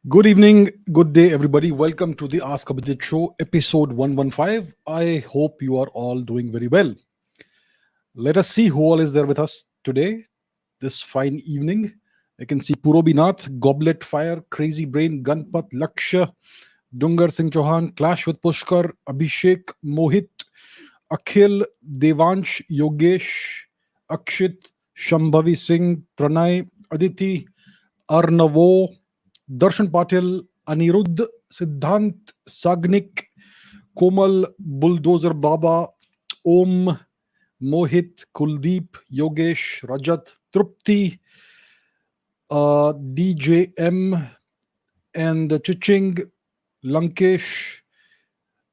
Good evening, good day, everybody. Welcome to the Ask Abhijit Show, episode 115. I hope you are all doing very well. Let us see who all is there with us today, this fine evening. I can see Purobinath, Goblet Fire, Crazy Brain, Gunpat, Laksha, Dungar Singh Chauhan, Clash with Pushkar, Abhishek, Mohit, Akhil, Devansh, Yogesh, Akshit, Shambhavi Singh, Pranay, Aditi, Arnavo, Darshan Patil, Anirudh, Siddhant, Sagnik, Komal, Bulldozer Baba, Om, Mohit, Kuldeep, Yogesh, Rajat, Trupti, DJM, and Chiching, Lankesh.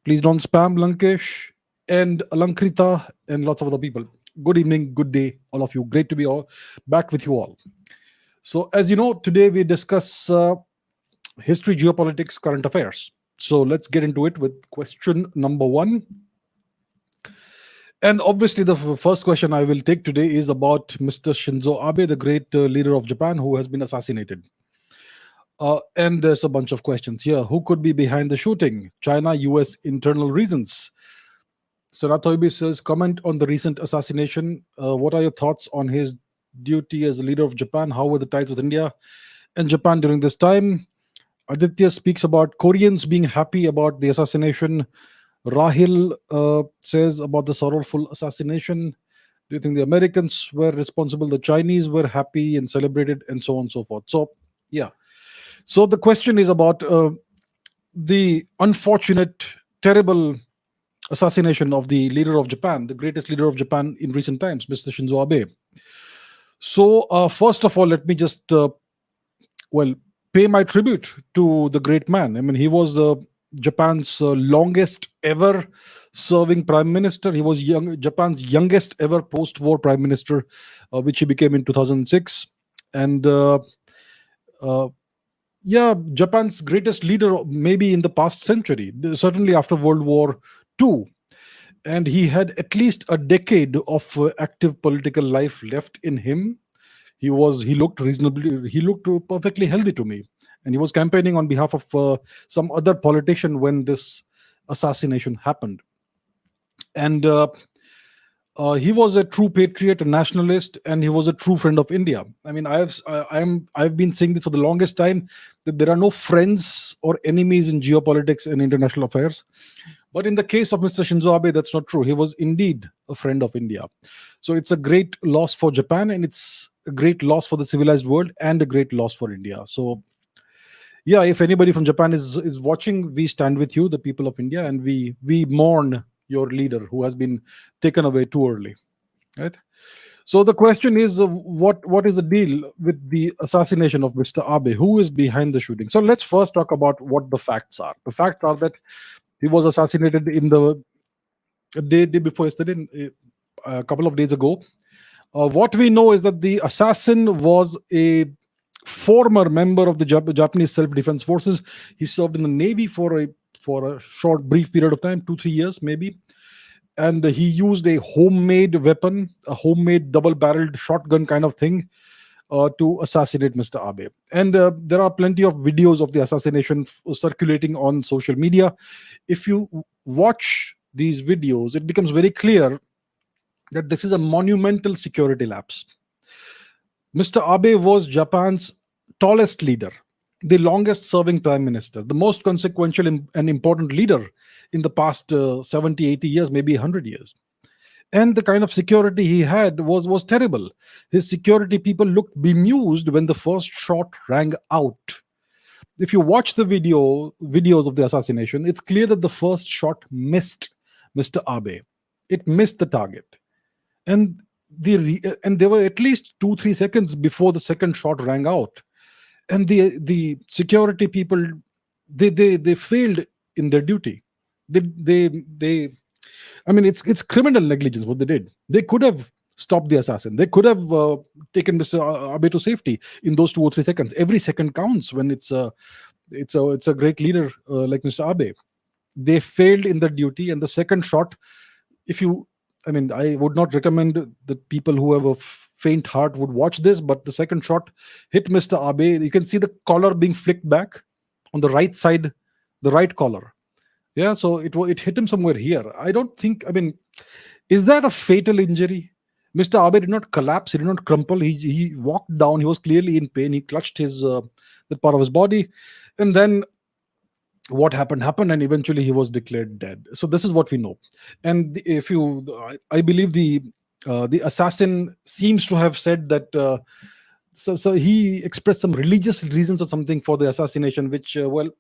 Please don't spam Lankesh, and Alankrita, and lots of other people. Good evening, good day, all of you. Great to be all back with you all. So, as you know, today we discuss history, geopolitics, current affairs. So let's get into it with question number one. And obviously, the first question I will take today is about Mr. Shinzo Abe, the great leader of Japan, who has been assassinated. And there's a bunch of questions here. Who could be behind the shooting? China, US, internal reasons. Sonatoibi says, comment on the recent assassination. What are your thoughts on his duty as the leader of Japan? How were the ties with India and Japan during this time? Aditya speaks about Koreans being happy about the assassination. Rahil says about the sorrowful assassination. Do you think the Americans were responsible? The Chinese were happy and celebrated, and so on and so forth. So, yeah. So the question is about the unfortunate, terrible assassination of the leader of Japan, the greatest leader of Japan in recent times, Mr. Shinzo Abe. So, first of all, let me just, well, pay my tribute to the great man. I mean, he was Japan's longest ever serving prime minister. He was Japan's youngest ever post-war prime minister, which he became in 2006. And yeah, Japan's greatest leader maybe in the past century, certainly after World War II. And he had at least a decade of active political life left in him. He looked perfectly healthy to me, and he was campaigning on behalf of some other politician when this assassination happened. And he was a true patriot, a nationalist, and he was a true friend of India. I mean, I've been saying this for the longest time, that there are no friends or enemies in geopolitics and international affairs. But in the case of Mr. Shinzo Abe, that's not true. He was indeed a friend of India. So it's a great loss for Japan, and it's a great loss for the civilized world, and a great loss for India. So, yeah, if anybody from Japan is watching, we stand with you, the people of India, and we mourn your leader who has been taken away too early. Right. So the question is, what is the deal with the assassination of Mr. Abe? Who is behind the shooting? So let's first talk about what the facts are. The facts are that he was assassinated in the day before yesterday, a couple of days ago. What we know is that the assassin was a former member of the Japanese self-defense forces. He served in the Navy for a short, brief period of time, 2-3 years maybe. And he used a homemade weapon, a homemade double-barreled shotgun kind of thing, to assassinate Mr. Abe. And there are plenty of videos of the assassination circulating on social media. If you watch these videos, it becomes very clear that this is a monumental security lapse. Mr. Abe was Japan's tallest leader, the longest serving prime minister, the most consequential and important leader in the past 70, 80 years, maybe 100 years. And the kind of security he had was terrible. His security people looked bemused when the first shot rang out. If you watch the videos of the assassination, it's clear that the first shot missed Mr. Abe. It missed the target. And there were at least 2-3 seconds before the second shot rang out. And the security people, they failed in their duty. They I mean, it's criminal negligence what they did. They could have stopped the assassin. They could have taken Mr. Abe to safety in those 2 or 3 seconds. Every second counts when it's a great leader like Mr. Abe. They failed in their duty, and the second shot, I mean, I would not recommend that people who have a faint heart would watch this, but the second shot hit Mr. Abe. You can see the collar being flicked back. on the right side, the right collar. Yeah, so it hit him somewhere here. I don't think. I mean, is that a fatal injury? Mr. Abe did not collapse. He did not crumple. He walked down. He was clearly in pain. He clutched his the part of his body, and then what happened, and eventually he was declared dead. So this is what we know. And if you, I believe the assassin seems to have said that. So he expressed some religious reasons or something for the assassination, which well,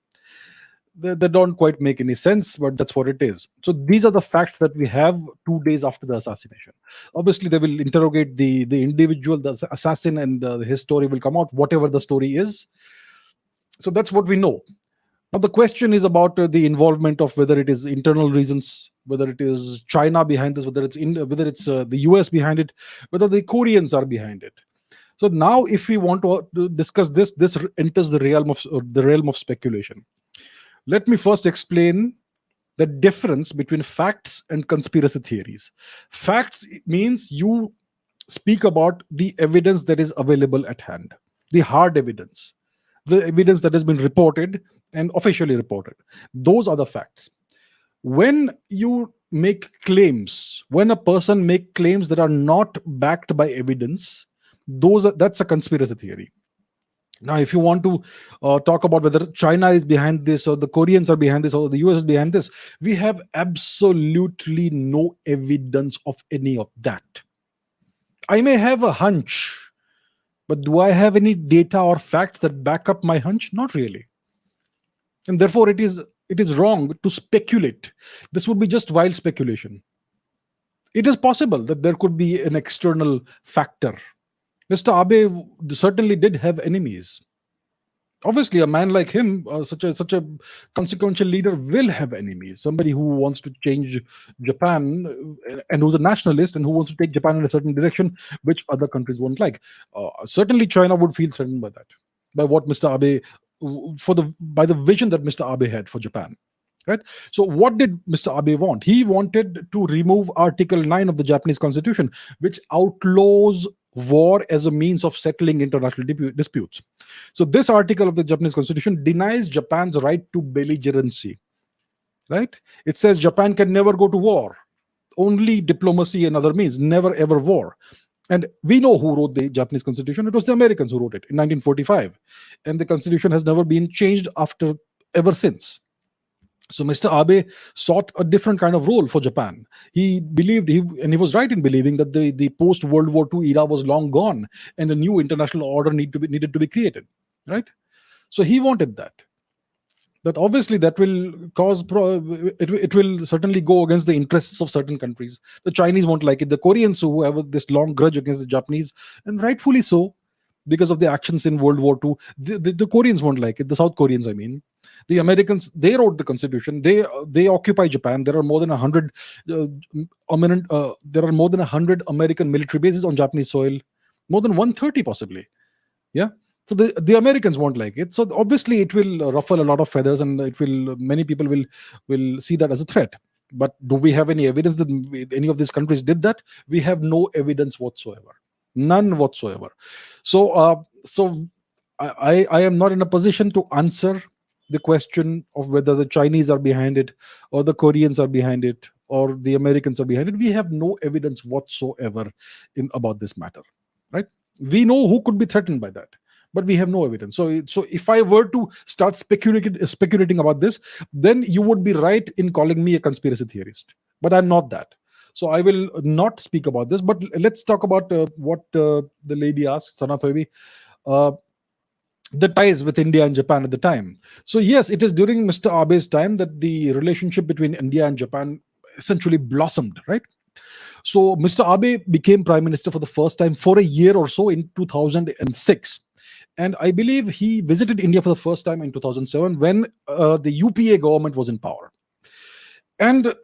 they don't quite make any sense, but that's what it is. So these are the facts that we have 2 days after the assassination. Obviously, they will interrogate the individual, the assassin, and his story will come out, whatever the story is. So that's what we know. Now the question is about the involvement of whether it is internal reasons, whether it is China behind this, whether it's the US behind it, whether the Koreans are behind it. So now, if we want to discuss this, this enters the realm of speculation. Let me first explain the difference between facts and conspiracy theories. Facts means you speak about the evidence that is available at hand, the hard evidence, the evidence that has been reported and officially reported. Those are the facts. When you make claims, when a person make claims that are not backed by evidence, that's a conspiracy theory. Now, if you want to talk about whether China is behind this, or the Koreans are behind this, or the US is behind this, we have absolutely no evidence of any of that. I may have a hunch, but do I have any data or facts that back up my hunch? Not really. And therefore, it is wrong to speculate. This would be just wild speculation. It is possible that there could be an external factor. Mr. Abe certainly did have enemies. Obviously, a man like him, such a consequential leader, will have enemies. Somebody who wants to change Japan and who's a nationalist and who wants to take Japan in a certain direction, which other countries won't like. Certainly, China would feel threatened by that, by what Mr. Abe, by the vision that Mr. Abe had for Japan. Right. So, what did Mr. Abe want? He wanted to remove Article 9 of the Japanese Constitution, which outlaws war as a means of settling international disputes. So this article of the Japanese Constitution denies Japan's right to belligerency. Right? It says Japan can never go to war, only diplomacy and other means, never ever war. And we know who wrote the Japanese Constitution. It was the Americans who wrote it in 1945, and the Constitution has never been changed ever since. So Mr. Abe sought a different kind of role for Japan. He believed, and he was right in believing, that the post-World War II era was long gone and a new international order needed to be created. Right? So he wanted that. But obviously that will cause, it will certainly go against the interests of certain countries. The Chinese won't like it. The Koreans, who have this long grudge against the Japanese, and rightfully so, because of the actions in World War II, the Koreans won't like it. The South Koreans, I mean. The Americans, they wrote the Constitution. They occupy Japan. There are more than 100 American military bases on Japanese soil, more than 130 possibly. Yeah. So the Americans won't like it. So obviously it will ruffle a lot of feathers, and many people will see that as a threat. But do we have any evidence that any of these countries did that? We have no evidence whatsoever. None whatsoever. So I am not in a position to answer the question of whether the Chinese are behind it, or the Koreans are behind it, or the Americans are behind it. We have no evidence whatsoever about this matter. Right? We know who could be threatened by that, but we have no evidence. So if I were to start speculating about this, then you would be right in calling me a conspiracy theorist. But I'm not that. So I will not speak about this. But let's talk about what the lady asked, Sana Thoibi, the ties with India and Japan at the time. So yes, it is during Mr. Abe's time that the relationship between India and Japan essentially blossomed, right? So Mr. Abe became prime minister for the first time for a year or so in 2006. And I believe he visited India for the first time in 2007 when the UPA government was in power. And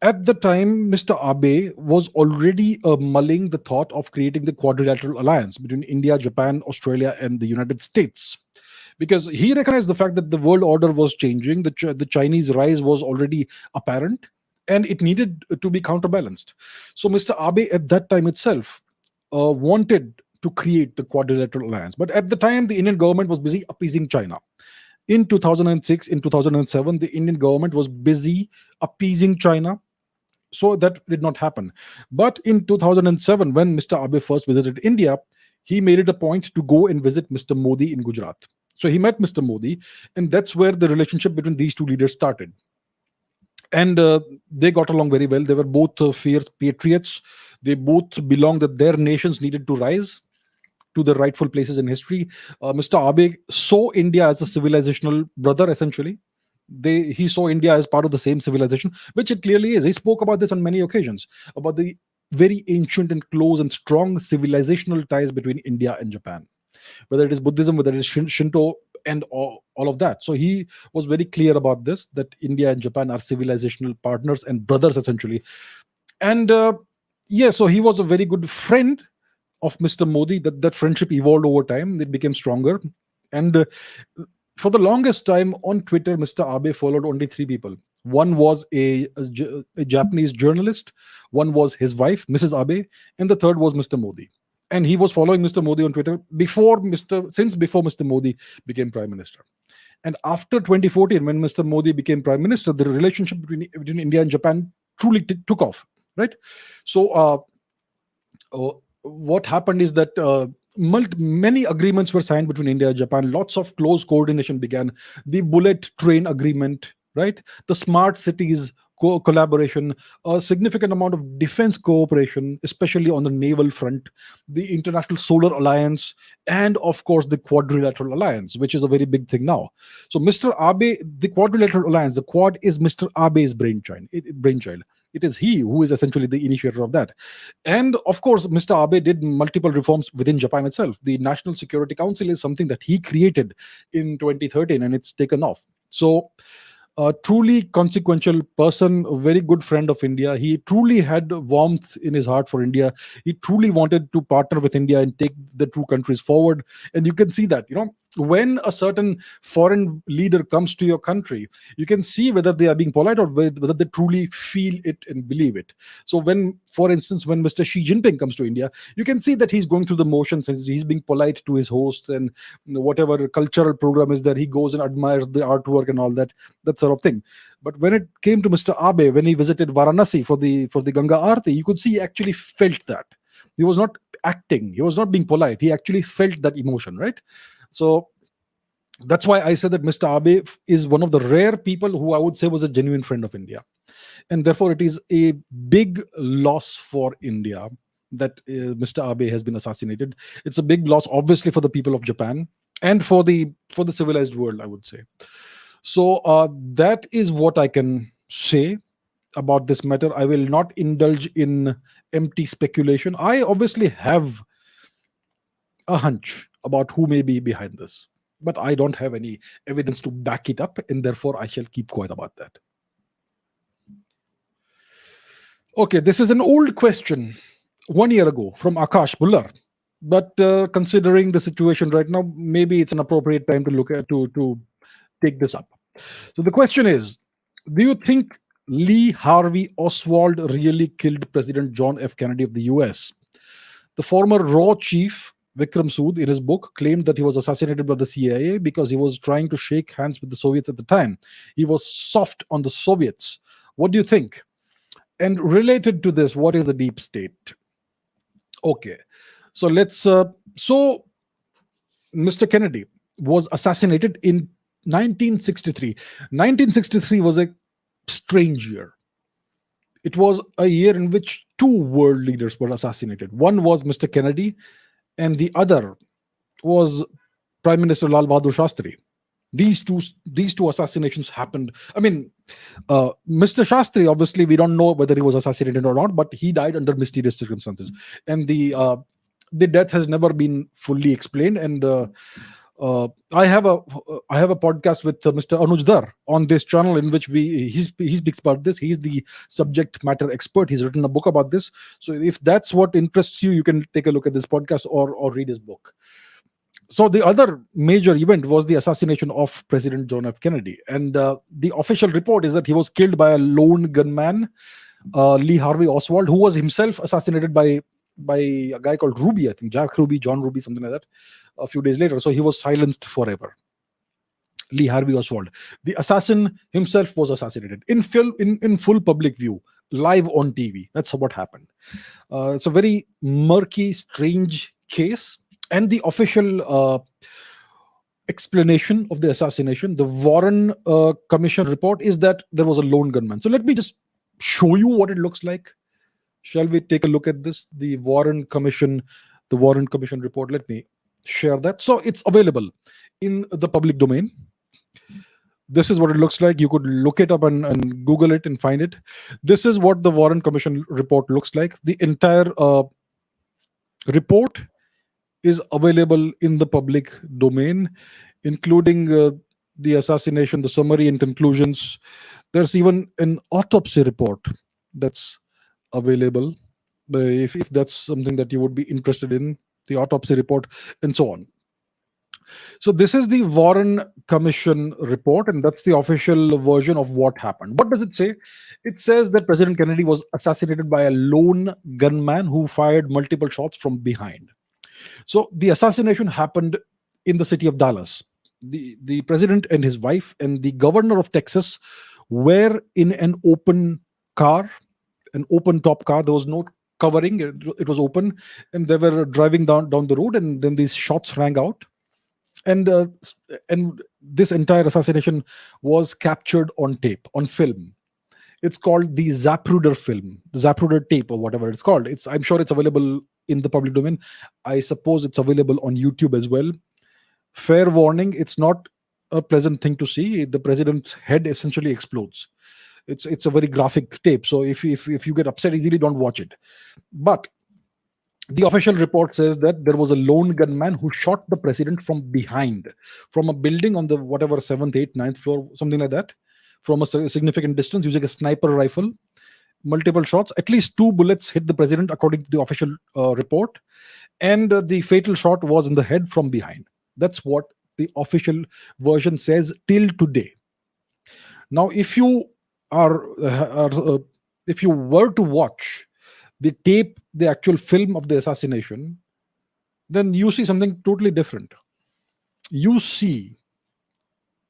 at the time, Mr. Abe was already mulling the thought of creating the quadrilateral alliance between India, Japan, Australia, and the United States. Because he recognized the fact that the world order was changing, the Chinese rise was already apparent, and it needed to be counterbalanced. So Mr. Abe at that time itself wanted to create the quadrilateral alliance. But at the time, the Indian government was busy appeasing China. In 2006, in 2007, the Indian government was busy appeasing China, so that did not happen. But in 2007, when Mr. Abe first visited India, he made it a point to go and visit Mr. Modi in Gujarat. So he met Mr. Modi, and that's where the relationship between these two leaders started. And they got along very well. They were both fierce patriots. They both belonged that their nations needed to rise to the rightful places in history. Mr. Abe saw India as a civilizational brother, essentially. He saw India as part of the same civilization, which it clearly is. He spoke about this on many occasions, about the very ancient and close and strong civilizational ties between India and Japan, whether it is Buddhism, whether it is Shinto, and all of that. So he was very clear about this, that India and Japan are civilizational partners and brothers, essentially. And yeah, so he was a very good friend of Mr. Modi. That friendship evolved over time. It became stronger. And for the longest time on Twitter, Mr. Abe followed only three people. One was a Japanese journalist, one was his wife, Mrs. Abe, and the third was Mr. Modi. And he was following Mr. Modi on Twitter since before Mr. Modi became prime minister. And after 2014, when Mr. Modi became prime minister, the relationship between India and Japan truly took off, right? So what happened is that many agreements were signed between India and Japan. Lots of close coordination began. The bullet train agreement, right? The smart cities collaboration, a significant amount of defense cooperation, especially on the naval front, the International Solar Alliance, and of course the Quadrilateral Alliance, which is a very big thing now. So Mr. Abe, the Quadrilateral Alliance, the Quad is Mr. Abe's brainchild. It is he who is essentially the initiator of that. And of course, Mr. Abe did multiple reforms within Japan itself. The National Security Council is something that he created in 2013, and it's taken off. So a truly consequential person, a very good friend of India. He truly had warmth in his heart for India. He truly wanted to partner with India and take the two countries forward. And you can see that, when a certain foreign leader comes to your country, you can see whether they are being polite or whether they truly feel it and believe it. So for instance, when Mr. Xi Jinping comes to India, you can see that he's going through the motions, and he's being polite to his hosts, and whatever cultural program is there, he goes and admires the artwork and all that sort of thing. But when it came to Mr. Abe, when he visited Varanasi for the Ganga Aarti, you could see he actually felt that. He was not acting. He was not being polite. He actually felt that emotion, right? So that's why I said that Mr. Abe is one of the rare people who I would say was a genuine friend of India. And therefore, it is a big loss for India that Mr. Abe has been assassinated. It's a big loss, obviously, for the people of Japan and for the civilized world, I would say. So that is what I can say about this matter. I will not indulge in empty speculation. I obviously have a hunch about who may be behind this, but I don't have any evidence to back it up, and therefore I shall keep quiet about that. Okay, this is an old question 1 year ago from Akash Bullar, but considering the situation right now, maybe it's an appropriate time to look at to take this up. So the question is, do you think Lee Harvey Oswald really killed President John F. Kennedy of the US? The former RAW chief Vikram Sood, in his book, claimed that he was assassinated by the CIA because he was trying to shake hands with the Soviets at the time. He was soft on the Soviets. What do you think? And related to this, what is the deep state? Okay, so let's. So Mr. Kennedy was assassinated in 1963. 1963 was a strange year. It was a year in which two world leaders were assassinated. One was Mr. Kennedy, and the other was Prime Minister Lal Bahadur Shastri. These two assassinations happened. I mean, Mr. Shastri, obviously, we don't know whether he was assassinated or not, but he died under mysterious circumstances, and the death has never been fully explained. And I have a podcast with Mr. Anuj Dar on this channel, in which he speaks about this. He's the subject matter expert. He's written a book about this. So if that's what interests you, you can take a look at this podcast or read his book. So the other major event was the assassination of President John F. Kennedy, and the official report is that he was killed by a lone gunman, Lee Harvey Oswald, who was himself assassinated by a guy called Ruby, I think Jack Ruby, John Ruby, something like that, a few days later. So he was silenced forever. Lee Harvey Oswald. The assassin himself was assassinated in full public view, live on TV. That's what happened. It's a very murky, strange case, and the official explanation of the assassination, the Warren Commission report, is that there was a lone gunman. So let me just show you what it looks like. Shall we take a look at this? The Warren Commission report. Let me share that. So it's available in the public domain. This is what it looks like. You could look it up and Google it and find it. This is what the Warren Commission report looks like. The entire report is available in the public domain, including the assassination, the summary and conclusions. There's even an autopsy report that's available, if that's something that you would be interested in, the autopsy report, and so on. So this is the Warren Commission report, and that's the official version of what happened. What does it say? It says that President Kennedy was assassinated by a lone gunman who fired multiple shots from behind. So the assassination happened in the city of Dallas. The president and his wife and the governor of Texas were in an open car, an open top car. There was no covering. It was open, and they were driving down the road, and then these shots rang out. And this entire assassination was captured on tape, on film. It's called the Zapruder film, the Zapruder tape, or whatever it's called. I'm sure it's available in the public domain. I suppose it's available on YouTube as well. Fair warning, it's not a pleasant thing to see. The president's head essentially explodes. It's a very graphic tape. So if you get upset easily, don't watch it. But the official report says that there was a lone gunman who shot the president from behind, from a building on the whatever 7th, 8th, 9th floor, something like that, from a significant distance using a sniper rifle. Multiple shots, at least 2 bullets hit the president, according to the official report. And the fatal shot was in the head from behind. That's what the official version says till today. Now, if you were to watch the tape, the actual film of the assassination, then you see something totally different. You see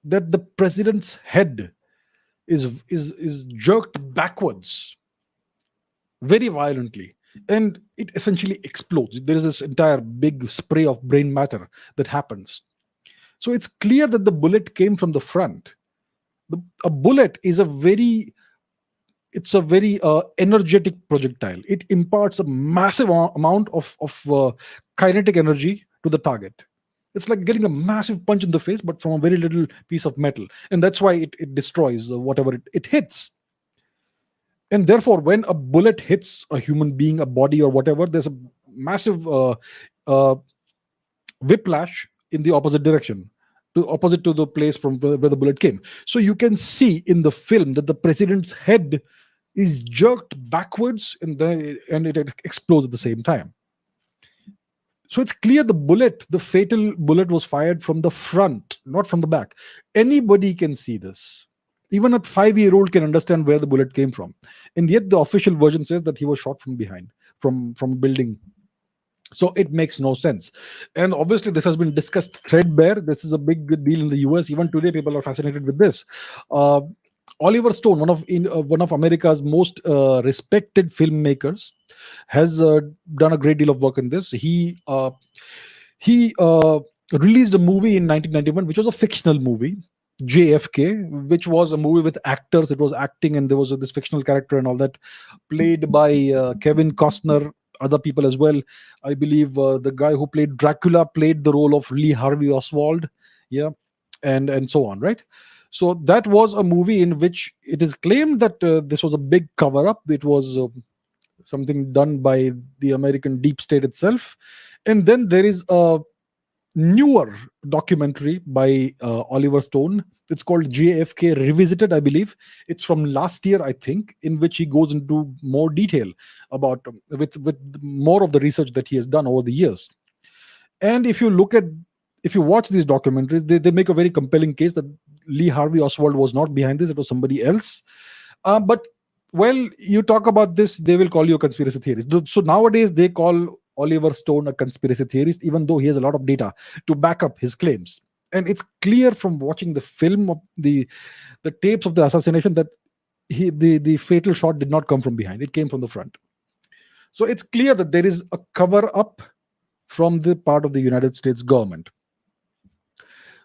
that the president's head is jerked backwards very violently, and it essentially explodes. There is this entire big spray of brain matter that happens. So it's clear that the bullet came from the front. A bullet is a very energetic projectile. It imparts a massive amount of kinetic energy to the target. It's like getting a massive punch in the face, but from a very little piece of metal. And that's why it destroys whatever it hits. And therefore, when a bullet hits a human being, a body, or whatever, there's a massive whiplash in the opposite direction, opposite to the place from where the bullet came. So you can see in the film that the president's head is jerked backwards, and it explodes at the same time. So it's clear the fatal bullet was fired from the front, not from the back. Anybody can see this. Even a 5-year-old can understand where the bullet came from. And yet the official version says that he was shot from behind, from a building. So it makes no sense. And obviously this has been discussed threadbare. This is a big deal in the US. Even today, people are fascinated with this. Oliver Stone, one of America's most respected filmmakers, has done a great deal of work in this. He released a movie in 1991, which was a fictional movie, JFK, which was a movie with actors. It was acting, and there was this fictional character and all that, played by Kevin Costner, other people as well. I believe the guy who played Dracula played the role of Lee Harvey Oswald, and so on, right? So that was a movie in which it is claimed that this was a big cover-up. It was something done by the American deep state itself. And then there is a newer documentary by Oliver Stone. It's called JFK Revisited, I believe. It's from last year, I think, in which he goes into more detail about with more of the research that he has done over the years. And if you watch these documentaries, they make a very compelling case that Lee Harvey Oswald was not behind this. It was somebody else. But well, you talk about this, they will call you a conspiracy theorist. So nowadays they call Oliver Stone a conspiracy theorist, even though he has a lot of data to back up his claims. And it's clear from watching the film of the tapes of the assassination that the fatal shot did not come from behind, it came from the front. So it's clear that there is a cover up from the part of the United States government.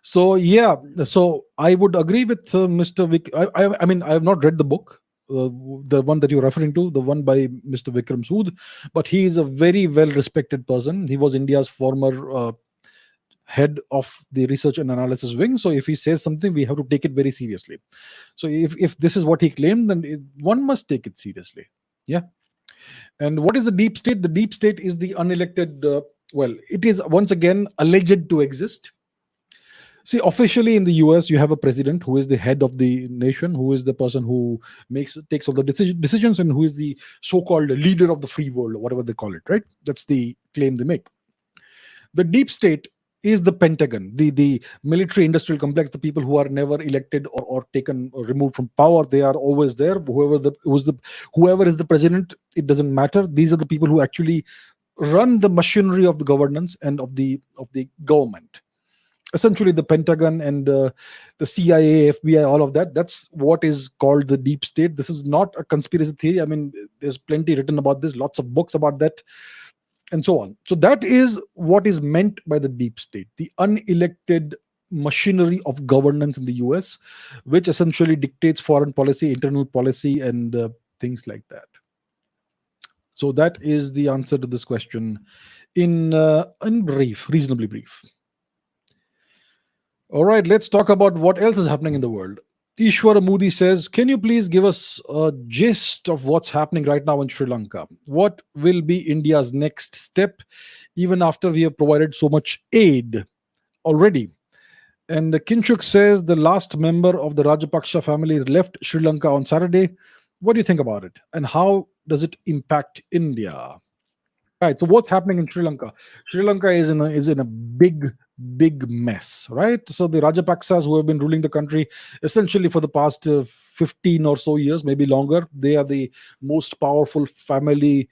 So yeah, so I would agree with Mr. Vic. I mean, I have not read the book, the one that you're referring to, the one by Mr. Vikram Sood, but he is a very well respected person. He was India's former head of the research and analysis wing. So if he says something, we have to take it very seriously. So if this is what he claimed, then one must take it seriously. Yeah. And what is the deep state? The deep state is the unelected. Well, it is once again alleged to exist. See, officially in the US, you have a president who is the head of the nation, who is the person who takes all the decisions, and who is the so-called leader of the free world, or whatever they call it, right? That's the claim they make. The deep state is the Pentagon, the military industrial complex, the people who are never elected or taken or removed from power. They are always there. Whoever is the president, it doesn't matter. These are the people who actually run the machinery of the governance and of the government. Essentially, the Pentagon and the CIA, FBI, all of that, that's what is called the deep state. This is not a conspiracy theory. I mean, there's plenty written about this, lots of books about that, and so on. So that is what is meant by the deep state, the unelected machinery of governance in the US, which essentially dictates foreign policy, internal policy, and things like that. So that is the answer to this question in brief, reasonably brief. All right, let's talk about what else is happening in the world. Ishwara Moody says, can you please give us a gist of what's happening right now in Sri Lanka? What will be India's next step, even after we have provided so much aid already? And Kinshuk says, the last member of the Rajapaksa family left Sri Lanka on Saturday. What do you think about it? And how does it impact India? Right. So what's happening in Sri Lanka? Sri Lanka is in a big mess, right? So the Rajapaksas, who have been ruling the country essentially for the past 15 or so years, maybe longer, they are the most powerful family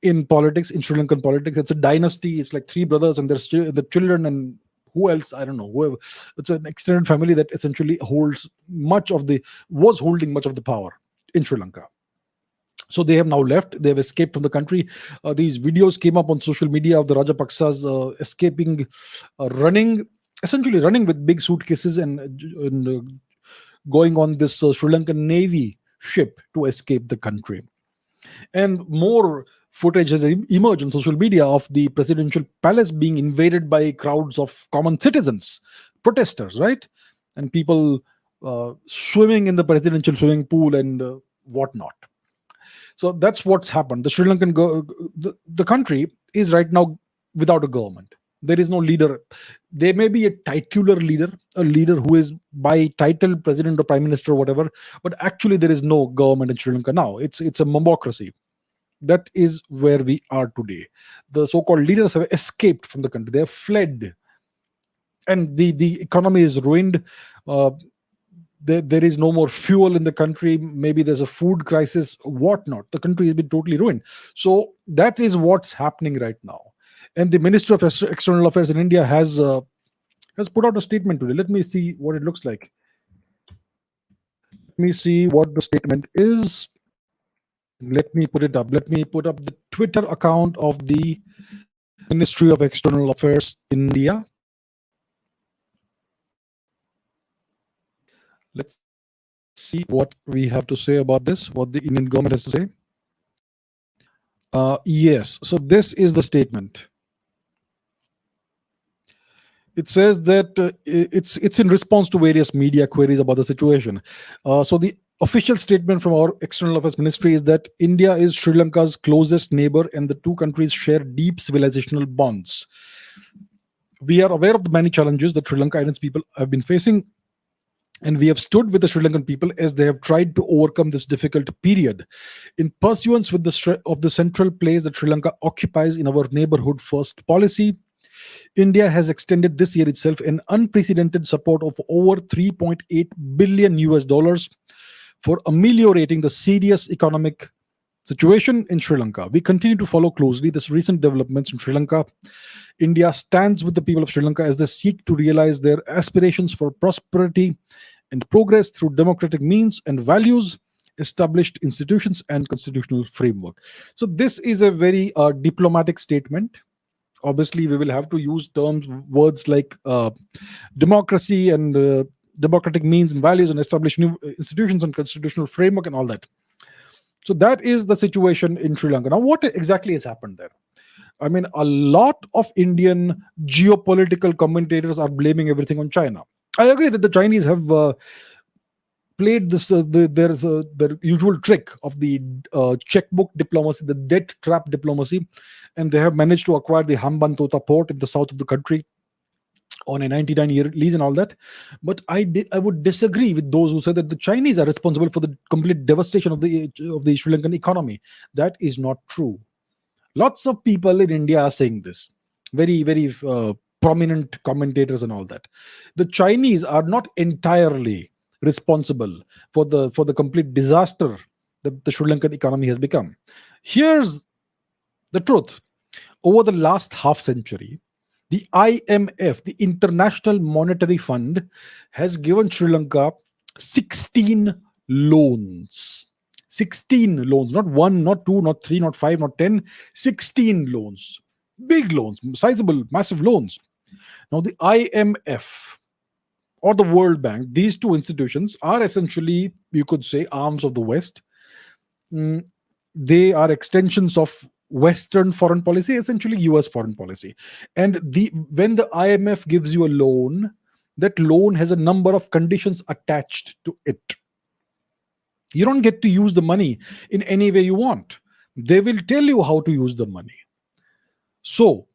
in politics, in Sri Lankan politics. It's a dynasty. It's like three brothers and the children, and who else? I don't know. Whoever. It's an extended family that essentially was holding much of the power in Sri Lanka. So they have now left. They have escaped from the country. These videos came up on social media of the Rajapaksas escaping, essentially running with big suitcases and going on this Sri Lankan Navy ship to escape the country. And more footage has emerged on social media of the presidential palace being invaded by crowds of common citizens, protesters, right? And people swimming in the presidential swimming pool and whatnot. So that's what's happened. The Sri Lankan the country is right now without a government. There is no leader. There may be a titular leader, a leader who is by title president or prime minister or whatever, but actually there is no government in Sri Lanka now. It's a mobocracy. That is where we are today. The so-called leaders have escaped from the country. They have fled, and the economy is ruined. There is no more fuel in the country. Maybe there's a food crisis, whatnot. The country has been totally ruined. So that is what's happening right now. And the Minister of External Affairs in India has put out a statement today. Let me see what it looks like. Let me see what the statement is. Let me put it up. Let me put up the Twitter account of the Ministry of External Affairs in India. Let's see what we have to say about this, what the Indian government has to say. Yes, so this is the statement. It says that it's in response to various media queries about the situation. So the official statement from our External Affairs Ministry is that India is Sri Lanka's closest neighbor and the two countries share deep civilizational bonds. We are aware of the many challenges that Sri Lanka and its people have been facing, and we have stood with the Sri Lankan people as they have tried to overcome this difficult period. In pursuance with the central place that Sri Lanka occupies in our neighborhood first policy, India has extended this year itself an unprecedented support of over $3.8 billion for ameliorating the serious economic Situation in Sri Lanka. We continue to follow closely this recent developments in Sri Lanka. India stands with the people of Sri Lanka as they seek to realize their aspirations for prosperity and progress through democratic means and values, established institutions, and constitutional framework. So, this is a very diplomatic statement. Obviously, we will have to use terms, words like democracy and democratic means and values and establish new institutions and constitutional framework and all that. So that is the situation in Sri Lanka. Now, what exactly has happened there? I mean, a lot of Indian geopolitical commentators are blaming everything on China. I agree that the Chinese have played their usual trick of the checkbook diplomacy, the debt trap diplomacy, and they have managed to acquire the Hambantota port in the south of the country on a 99-year lease and all that. But I would disagree with those who say that the Chinese are responsible for the complete devastation of the Sri Lankan economy. That is not true. Lots of people in India are saying this. Very, very prominent commentators and all that. The Chinese are not entirely responsible for the complete disaster that the Sri Lankan economy has become. Here's the truth. Over the last half century, the IMF, the International Monetary Fund, has given Sri Lanka 16 loans. 16 loans, not one, not two, not three, not five, not 10, 16 loans. Big loans, sizable, massive loans. Now, the IMF or the World Bank, these two institutions are essentially, you could say, arms of the West. They are extensions of Western foreign policy, essentially US foreign policy. And when the IMF gives you a loan, that loan has a number of conditions attached to it. You don't get to use the money in any way you want. They will tell you how to use the money. So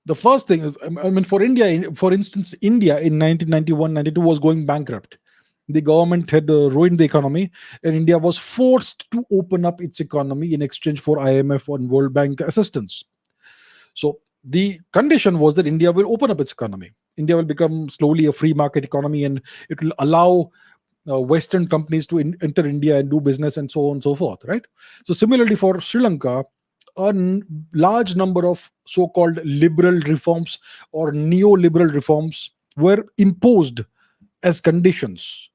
the first thing, I mean, for India, for instance, India in 1991-92 was going bankrupt. The government had ruined the economy, and India was forced to open up its economy in exchange for IMF and World Bank assistance. So the condition was that India will open up its economy. India will become slowly a free market economy, and it will allow Western companies to enter India and do business and so on and so forth, right? So similarly for Sri Lanka, a large number of so-called liberal reforms or neoliberal reforms were imposed as conditions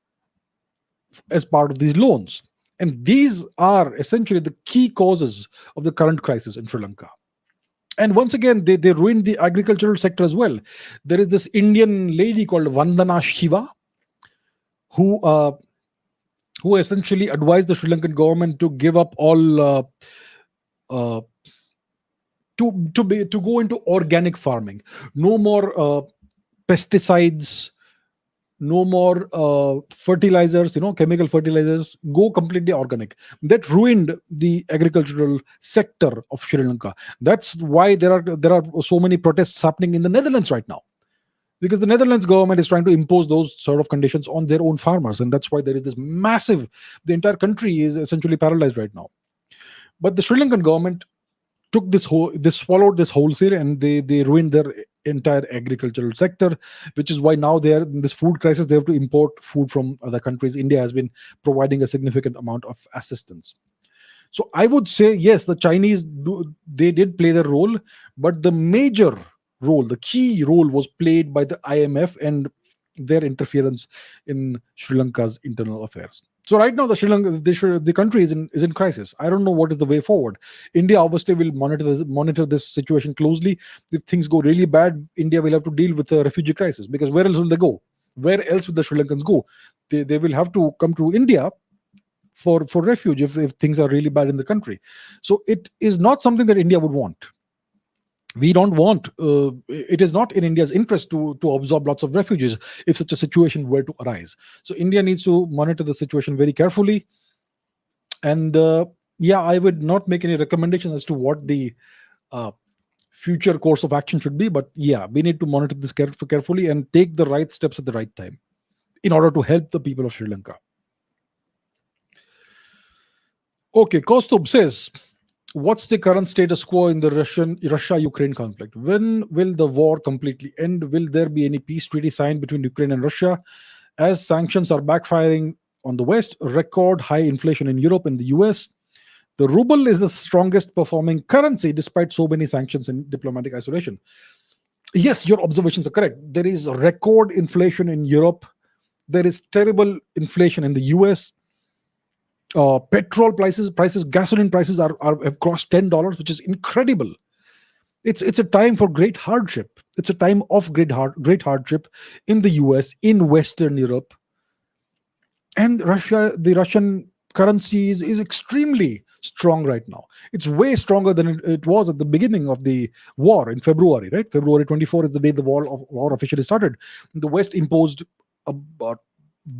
as part of these loans. And these are essentially the key causes of the current crisis in Sri Lanka. And once again, they ruined the agricultural sector as well. There is this Indian lady called Vandana Shiva, who essentially advised the Sri Lankan government to give up all to go into organic farming. No more pesticides, no more fertilizers, chemical fertilizers. Go completely organic. That ruined the agricultural sector of Sri Lanka. That's why there are so many protests happening in the Netherlands right now, because the Netherlands government is trying to impose those sort of conditions on their own farmers, and that's why there is this massive. The entire country is essentially paralyzed right now. But the Sri Lankan government took they swallowed this wholesale, and they ruined their entire agricultural sector, which is why now they are in this food crisis. They have to import food from other countries. India has been providing a significant amount of assistance. So I would say, yes, the Chinese they did play their role, but the major role, the key role, was played by the IMF and their interference in Sri Lanka's internal affairs. So right now, the country is in crisis. I don't know what is the way forward. India obviously will monitor this situation closely. If things go really bad, India will have to deal with the refugee crisis, because where else will they go? Where else will the Sri Lankans go? They will have to come to India for refuge if things are really bad in the country. So it is not something that India would want. We don't want, it is not in India's interest to absorb lots of refugees if such a situation were to arise. So India needs to monitor the situation very carefully. And I would not make any recommendation as to what the future course of action should be. But we need to monitor this carefully and take the right steps at the right time in order to help the people of Sri Lanka. Okay, Kostub says, what's the current status quo in the Russia-Ukraine conflict? When will the war completely end? Will there be any peace treaty signed between Ukraine and Russia? As sanctions are backfiring on the West, record high inflation in Europe and the US, The ruble is the strongest performing currency despite so many sanctions and diplomatic isolation. Yes, your observations are correct. There is record inflation in Europe. There is terrible inflation in the US. Petrol prices, gasoline prices have crossed $10, which is incredible. It's a time for great hardship. It's a time of great hardship in the US, in Western Europe, and Russia. The Russian currency is extremely strong right now. It's way stronger than it was at the beginning of the war in February. Right, February 24 is the day the war officially started. The West imposed a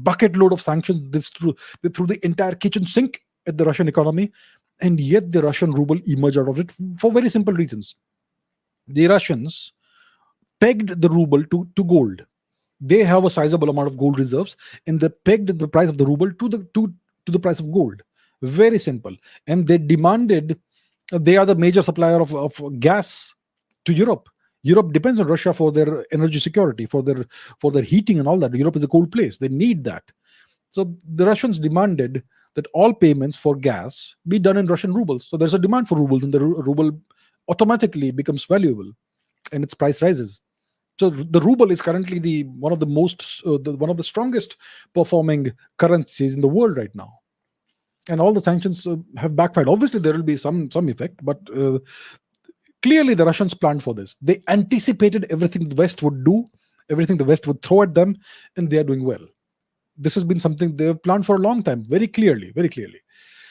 bucket load of sanctions. They threw the entire kitchen sink at the Russian economy, and yet the Russian ruble emerged out of it for very simple reasons. The Russians pegged the ruble to gold. They have a sizable amount of gold reserves, and they pegged the price of the ruble to the price of gold. Very simple. And they demanded. They are the major supplier of gas to Europe. Europe depends on Russia for their energy security, for their heating and all that. Europe is a cold place. They need that. So the Russians demanded that all payments for gas be done in Russian rubles. So there's a demand for rubles, and the ruble automatically becomes valuable, and its price rises. So the ruble is currently one of the strongest performing currencies in the world right now, and all the sanctions have backfired. Obviously, there will be some effect, but clearly the Russians planned for this. They anticipated everything the West would do, everything the West would throw at them, and they are doing well. This has been something they have planned for a long time, very clearly.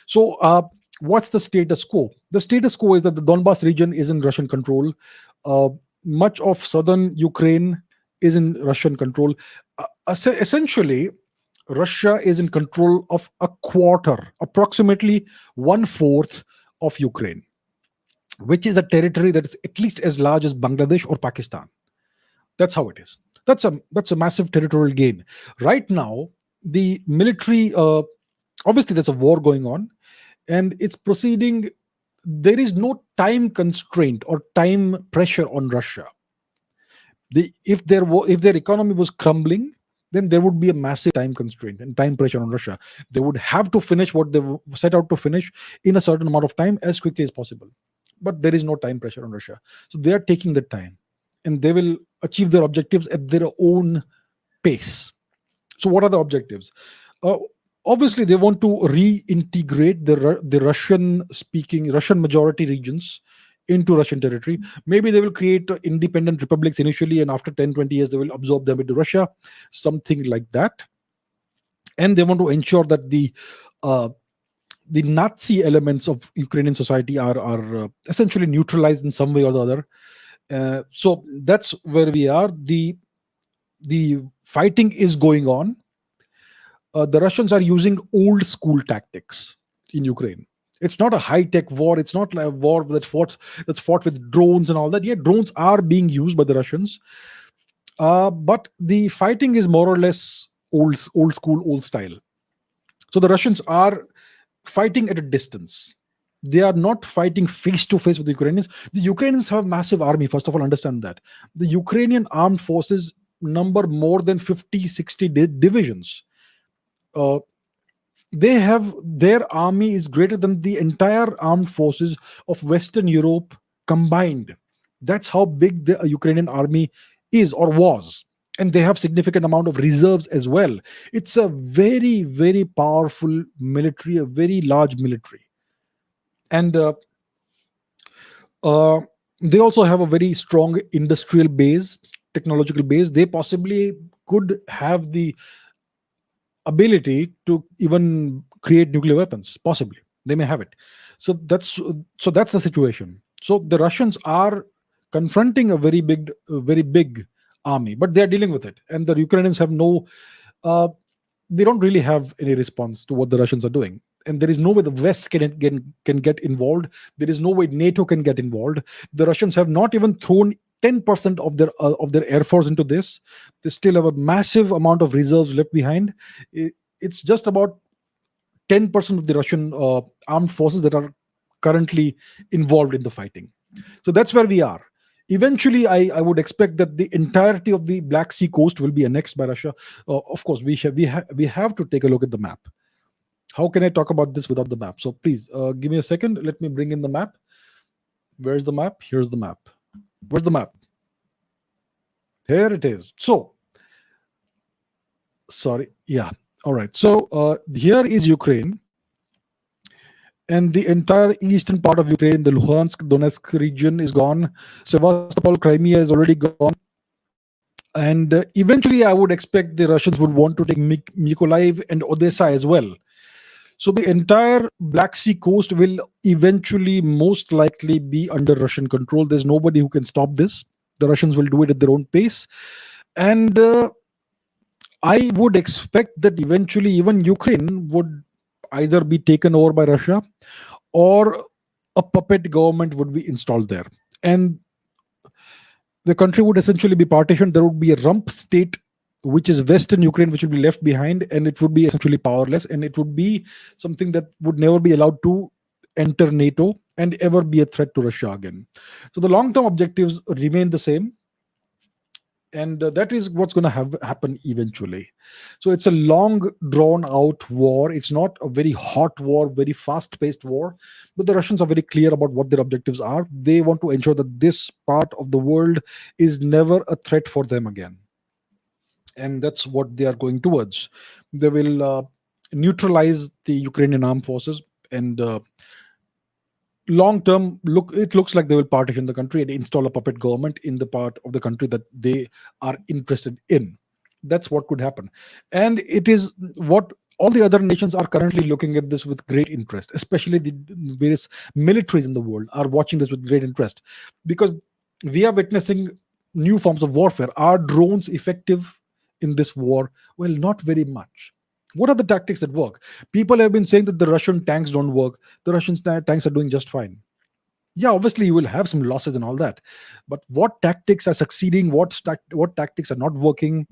So, what's the status quo? The status quo is that the Donbas region is in Russian control. Much of southern Ukraine is in Russian control. Essentially, Russia is in control of a quarter, approximately 1/4 of Ukraine, which is a territory that is at least as large as Bangladesh or Pakistan. That's how it is. That's a massive territorial gain. Right now, the military, obviously, there's a war going on, and it's proceeding. There is no time constraint or time pressure on Russia. If their economy was crumbling, then there would be a massive time constraint and time pressure on Russia. They would have to finish what they set out to finish in a certain amount of time as quickly as possible. But there is no time pressure on Russia. So they are taking the time, and they will achieve their objectives at their own pace. So what are the objectives? Obviously, they want to reintegrate the Russian majority regions into Russian territory. Maybe they will create independent republics initially, and after 10-20 years, they will absorb them into Russia, something like that. And they want to ensure that the Nazi elements of Ukrainian society are essentially neutralized in some way or the other. So that's where we are. The fighting is going on. The Russians are using old school tactics in Ukraine. It's not a high-tech war. It's not like a war that's fought with drones and all that. Yeah, drones are being used by the Russians, but the fighting is more or less old school, old style. So the Russians are fighting at a distance. They are not fighting face to face with the Ukrainians. The Ukrainians have a massive army. First of all, understand that the Ukrainian armed forces number more than 50-60 divisions. Their army is greater than the entire armed forces of Western Europe combined. That's how big the Ukrainian army is or was, and they have significant amount of reserves as well. It's a very, very powerful military, a very large military, and they also have a very strong industrial base, technological base. They possibly could have the ability to even create nuclear weapons. Possibly they may have it. So that's the situation. So the Russians are confronting a very big army, but they are dealing with it, and the Ukrainians have they don't really have any response to what the Russians are doing, and there is no way the West can get involved. There is no way NATO can get involved. The Russians have not even thrown 10% of their air force into this. They still have a massive amount of reserves left behind. It's just about 10% of the Russian armed forces that are currently involved in the fighting. So that's where we are. Eventually, I would expect that the entirety of the Black Sea coast will be annexed by Russia. Of course, we have to take a look at the map. How can I talk about this without the map? So please give me a second. Let me bring in the map. Where's the map? Here's the map. Where's the map? Here it is. So, sorry. Yeah. All right. So here is Ukraine, and the entire eastern part of Ukraine, the Luhansk, Donetsk region is gone. Sevastopol, Crimea is already gone. And eventually, I would expect the Russians would want to take Mykolaiv and Odessa as well. So the entire Black Sea coast will eventually, most likely, be under Russian control. There's nobody who can stop this. The Russians will do it at their own pace. And I would expect that eventually even Ukraine would either be taken over by Russia or a puppet government would be installed there. And the country would essentially be partitioned. There would be a rump state, which is Western Ukraine, which would be left behind, and it would be essentially powerless, and it would be something that would never be allowed to enter NATO and ever be a threat to Russia again. So the long-term objectives remain the same, and that is what's going to happen eventually. So it's a long drawn out war. It's not a very hot war, very fast paced war, but the Russians are very clear about what their objectives are. They want to ensure that this part of the world is never a threat for them again, and that's what they are going towards. They will neutralize the Ukrainian armed forces, and long term, it looks like they will partition the country and install a puppet government in the part of the country that they are interested in. That's what could happen, and it is what all the other nations are currently looking at this with great interest. Especially the various militaries in the world are watching this with great interest, because we are witnessing new forms of warfare. Are drones effective in this war? Well, not very much. What are the tactics that work? People have been saying that the Russian tanks don't work. The Russian tanks are doing just fine. Yeah, obviously you will have some losses and all that, but what tactics are succeeding? What tactics are not working?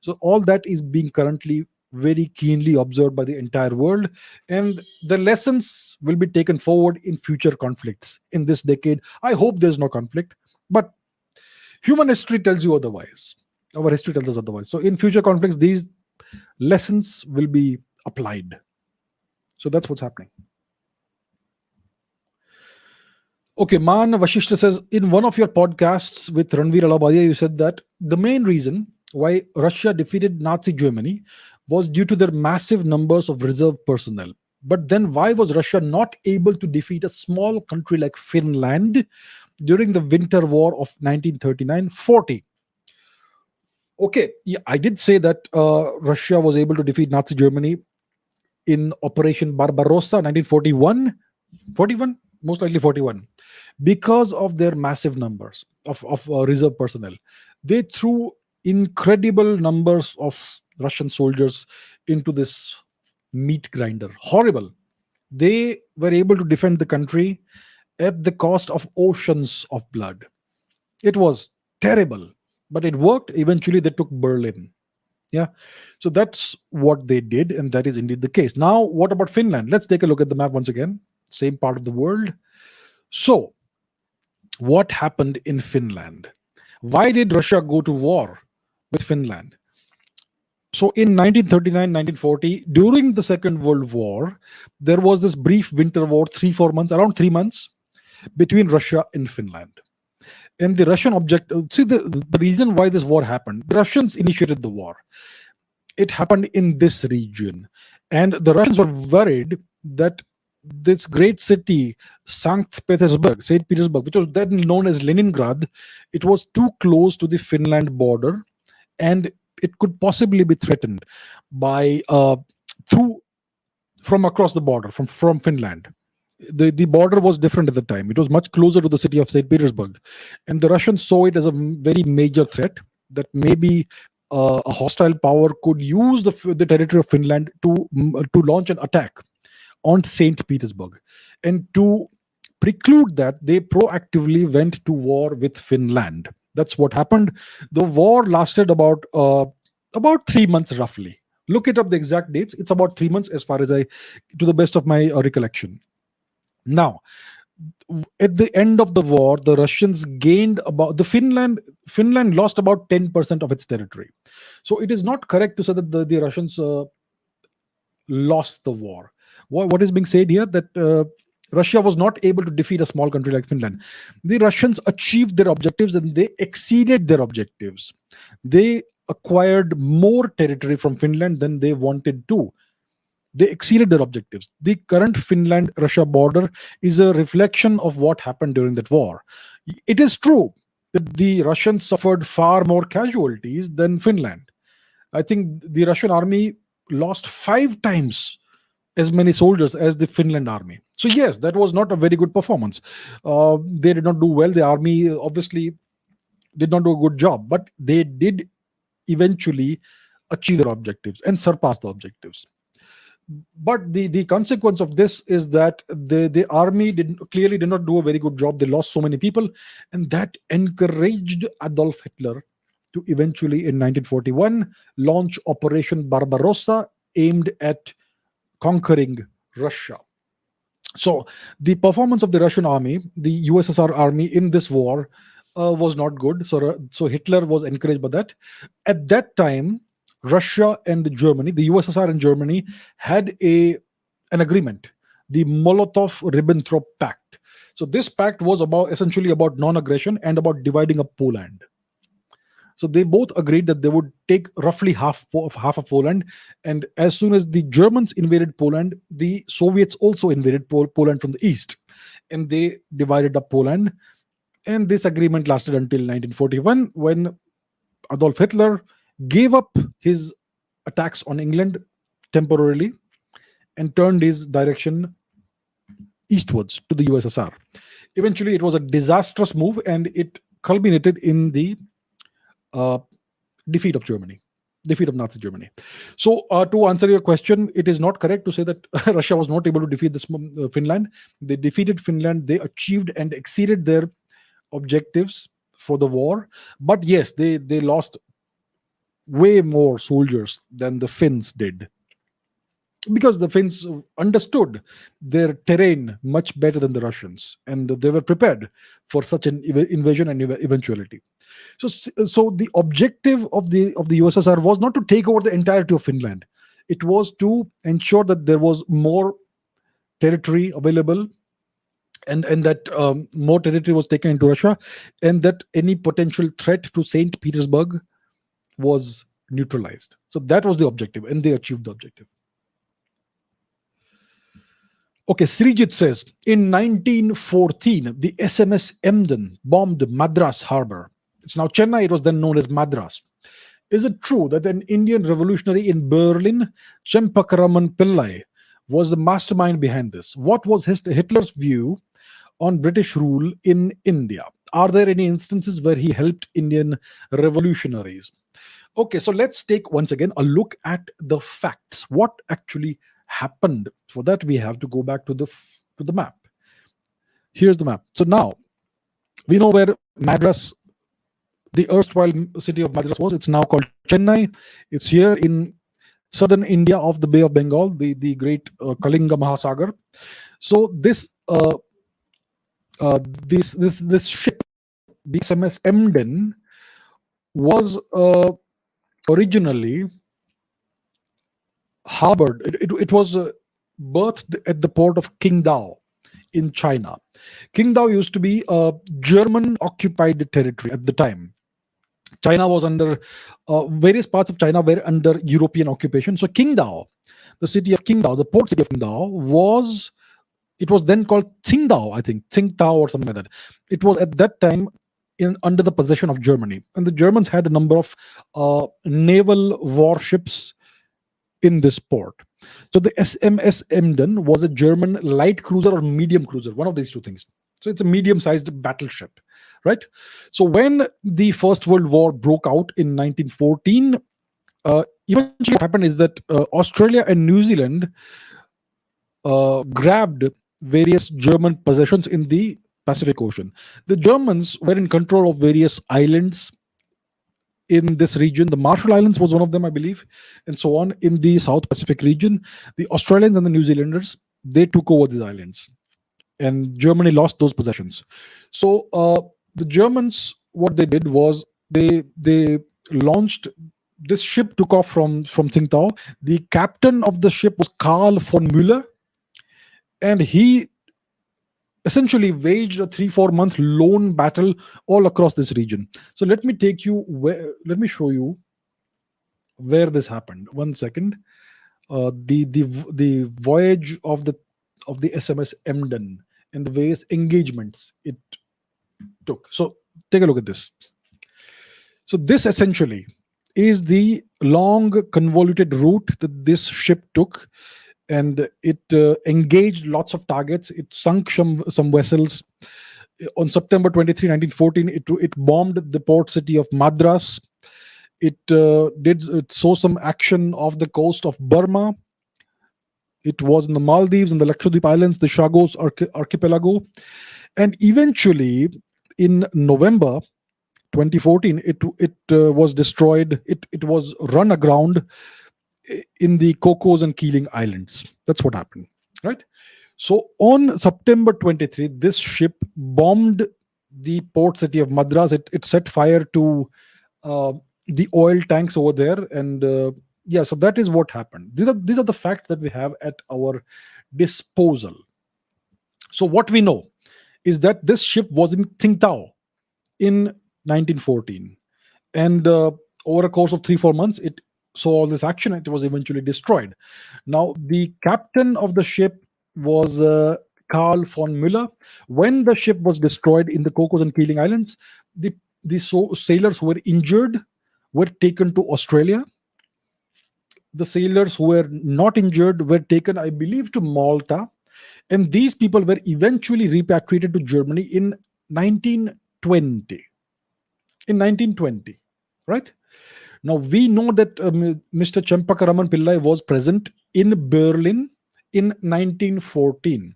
So all that is being currently very keenly observed by the entire world, and the lessons will be taken forward in future conflicts in this decade. I hope there's no conflict, but human history tells you otherwise. Our history tells us otherwise. So in future conflicts, these lessons will be applied. So that's what's happening. Okay, Man Vashishta says, in one of your podcasts with Ranveer Alabadia, you said that the main reason why Russia defeated Nazi Germany was due to their massive numbers of reserve personnel. But then why was Russia not able to defeat a small country like Finland during the Winter War of 1939-40? Okay, yeah, I did say that Russia was able to defeat Nazi Germany in Operation Barbarossa 1941, 41, most likely 41, because of their massive numbers of reserve personnel. They threw incredible numbers of Russian soldiers into this meat grinder. Horrible. They were able to defend the country at the cost of oceans of blood. It was terrible, but it worked. Eventually, they took Berlin. Yeah. So that's what they did, and that is indeed the case. Now, what about Finland? Let's take a look at the map once again. Same part of the world. So, what happened in Finland? Why did Russia go to war with Finland? So, in 1939, 1940, during the Second World War, there was this brief winter war, 3-4 months, around 3 months, between Russia and Finland. And the Russian objective, see, the reason why this war happened, the Russians initiated the war. It happened in this region. And the Russians were worried that this great city, St. Petersburg, which was then known as Leningrad, it was too close to the Finland border, and it could possibly be threatened by from across the border, from Finland. The border was different at the time. It was much closer to the city of St. Petersburg, and the Russians saw it as a very major threat that maybe a hostile power could use the territory of Finland to launch an attack on St. Petersburg. And to preclude that, they proactively went to war with Finland. That's what happened. The war lasted about 3 months roughly. Look it up, the exact dates. It's about 3 months as far as to the best of my recollection. Now, at the end of the war, the Russians gained Finland lost about 10% of its territory. So it is not correct to say that the Russians lost the war. What is being said here, that Russia was not able to defeat a small country like Finland. The Russians achieved their objectives and they exceeded their objectives. They acquired more territory from Finland than they wanted to. They exceeded their objectives. The current Finland Russia border is a reflection of what happened during that war. It is true that the Russians suffered far more casualties than Finland. I think the Russian army lost 5 times as many soldiers as the Finland army. So yes, that was not a very good performance. They did not do well. The army obviously did not do a good job, but they did eventually achieve their objectives and surpass the objectives. But the consequence of this is that the army clearly did not do a very good job. They lost so many people, and that encouraged Adolf Hitler to eventually, in 1941, launch Operation Barbarossa, aimed at conquering Russia. So the performance of the Russian army, the USSR army in this war, was not good. So Hitler was encouraged by that. At that time, Russia and Germany, the USSR and Germany, had an agreement, the Molotov-Ribbentrop Pact. So this pact was essentially about non-aggression and about dividing up Poland. So they both agreed that they would take roughly half of Poland, and as soon as the Germans invaded Poland, the Soviets also invaded Poland from the east, and they divided up Poland. And this agreement lasted until 1941, when Adolf Hitler gave up his attacks on England temporarily and turned his direction eastwards to the USSR. Eventually, it was a disastrous move, and it culminated in the defeat of Nazi Germany. So, to answer your question, it is not correct to say that Russia was not able to defeat Finland. They defeated Finland. They achieved and exceeded their objectives for the war. But yes, they lost way more soldiers than the Finns did, because the Finns understood their terrain much better than the Russians, and they were prepared for such an invasion and eventuality. So the objective of the USSR was not to take over the entirety of Finland. It was to ensure that there was more territory available, and that more territory was taken into Russia, and that any potential threat to St. Petersburg was neutralized. So that was the objective, and they achieved the objective. Okay, Srijit says, in 1914, the SMS Emden bombed Madras harbour. It's now Chennai, it was then known as Madras. Is it true that an Indian revolutionary in Berlin, Chempakaraman Pillai, was the mastermind behind this? What was Hitler's view on British rule in India? Are there any instances where he helped Indian revolutionaries? Okay, so let's take once again a look at the facts. What actually happened? For that, we have to go back to the map. Here's the map. So now we know where Madras, the erstwhile city of Madras, was. It's now called Chennai. It's here in southern India, off the Bay of Bengal, the great Kalinga Mahasagar. So this ship, the SMS Emden, was originally harbored. It was birthed at the port of Qingdao in China. Qingdao used to be a German-occupied territory at the time. China was under various parts of China were under European occupation. So Qingdao, the city of Qingdao, the port city of Qingdao, was then called Qingdao, I think, Qingdao or something like that. It was at that time under the possession of Germany, and the Germans had a number of naval warships in this port. So the SMS Emden was a German light cruiser or medium cruiser, one of these two things. So it's a medium-sized battleship, right? So when the First World War broke out in 1914, eventually what happened is that Australia and New Zealand grabbed various German possessions in the Pacific Ocean. The Germans were in control of various islands in this region. The Marshall Islands was one of them, I believe, and so on in the South Pacific region. The Australians and the New Zealanders, they took over these islands, and Germany lost those possessions. So the Germans, what they did was they launched this ship, took off from Tsingtao. The captain of the ship was Karl von Müller. and he essentially waged a 3-4 month lone battle all across this region. So let me show you where this happened. One second. The voyage of the SMS Emden and the various engagements it took. So take a look at this. So this essentially is the long convoluted route that this ship took, and it engaged lots of targets. It sunk some vessels. On September 23, 1914, it bombed the port city of Madras. It saw some action off the coast of Burma. It was in the Maldives and the Lakshadweep Islands, the Chagos archipelago. And eventually, in November 2014, it was destroyed. It was run aground in the Cocos and Keeling Islands. That's what happened, right? So on September 23, this ship bombed the port city of Madras. It set fire to the oil tanks over there, and yeah, so that is what happened. These are the facts that we have at our disposal. So what we know is that this ship was in Tsingtao in 1914, and over a course of 3-4 months, it saw all this action. It was eventually destroyed. Now, the captain of the ship was Karl von Müller. When the ship was destroyed in the Cocos and Keeling Islands, the sailors who were injured were taken to Australia. The sailors who were not injured were taken, I believe, to Malta, and these people were eventually repatriated to Germany in 1920. In 1920, right? Now we know that Mr. Chempakaraman Pillai was present in Berlin in 1914.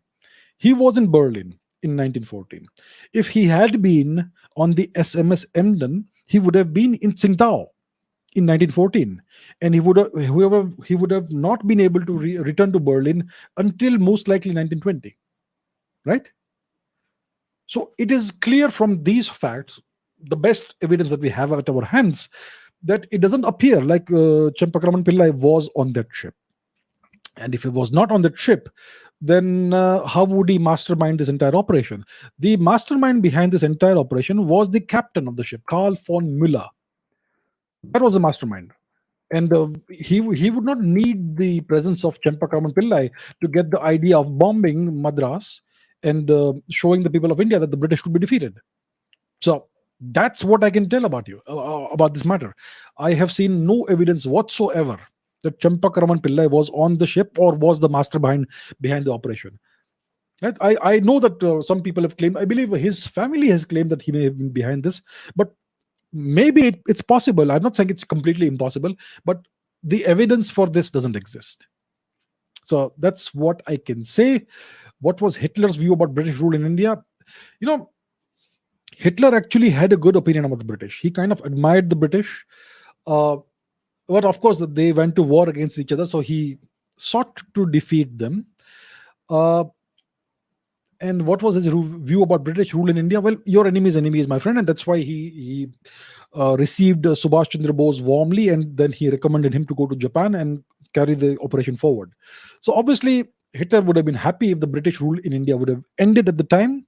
He was in Berlin in 1914. If he had been on the SMS Emden, he would have been in Tsingtao in 1914, and he would have not been able to return to Berlin until most likely 1920, right? So it is clear from these facts, the best evidence that we have at our hands, that it doesn't appear like Chempakaraman Pillai was on that ship. And if he was not on that ship, then how would he mastermind this entire operation? The mastermind behind this entire operation was the captain of the ship, Karl von Müller. That was the mastermind. And he would not need the presence of Chempakaraman Pillai to get the idea of bombing Madras and showing the people of India that the British could be defeated. So that's what I can tell about you about this matter. I have seen no evidence whatsoever that Chempakaraman Pillai was on the ship or was the mastermind behind the operation. Right? I know that some people have claimed, I believe his family has claimed that he may have been behind this, but maybe it's possible. I'm not saying it's completely impossible, but the evidence for this doesn't exist. So that's what I can say. What was Hitler's view about British rule in India? You know, Hitler actually had a good opinion about the British. He kind of admired the British. But of course, they went to war against each other, so he sought to defeat them. And what was his view about British rule in India? Well, your enemy's enemy is my friend, and that's why he received Subhash Chandra Bose warmly, and then he recommended him to go to Japan and carry the operation forward. So obviously, Hitler would have been happy if the British rule in India would have ended at the time.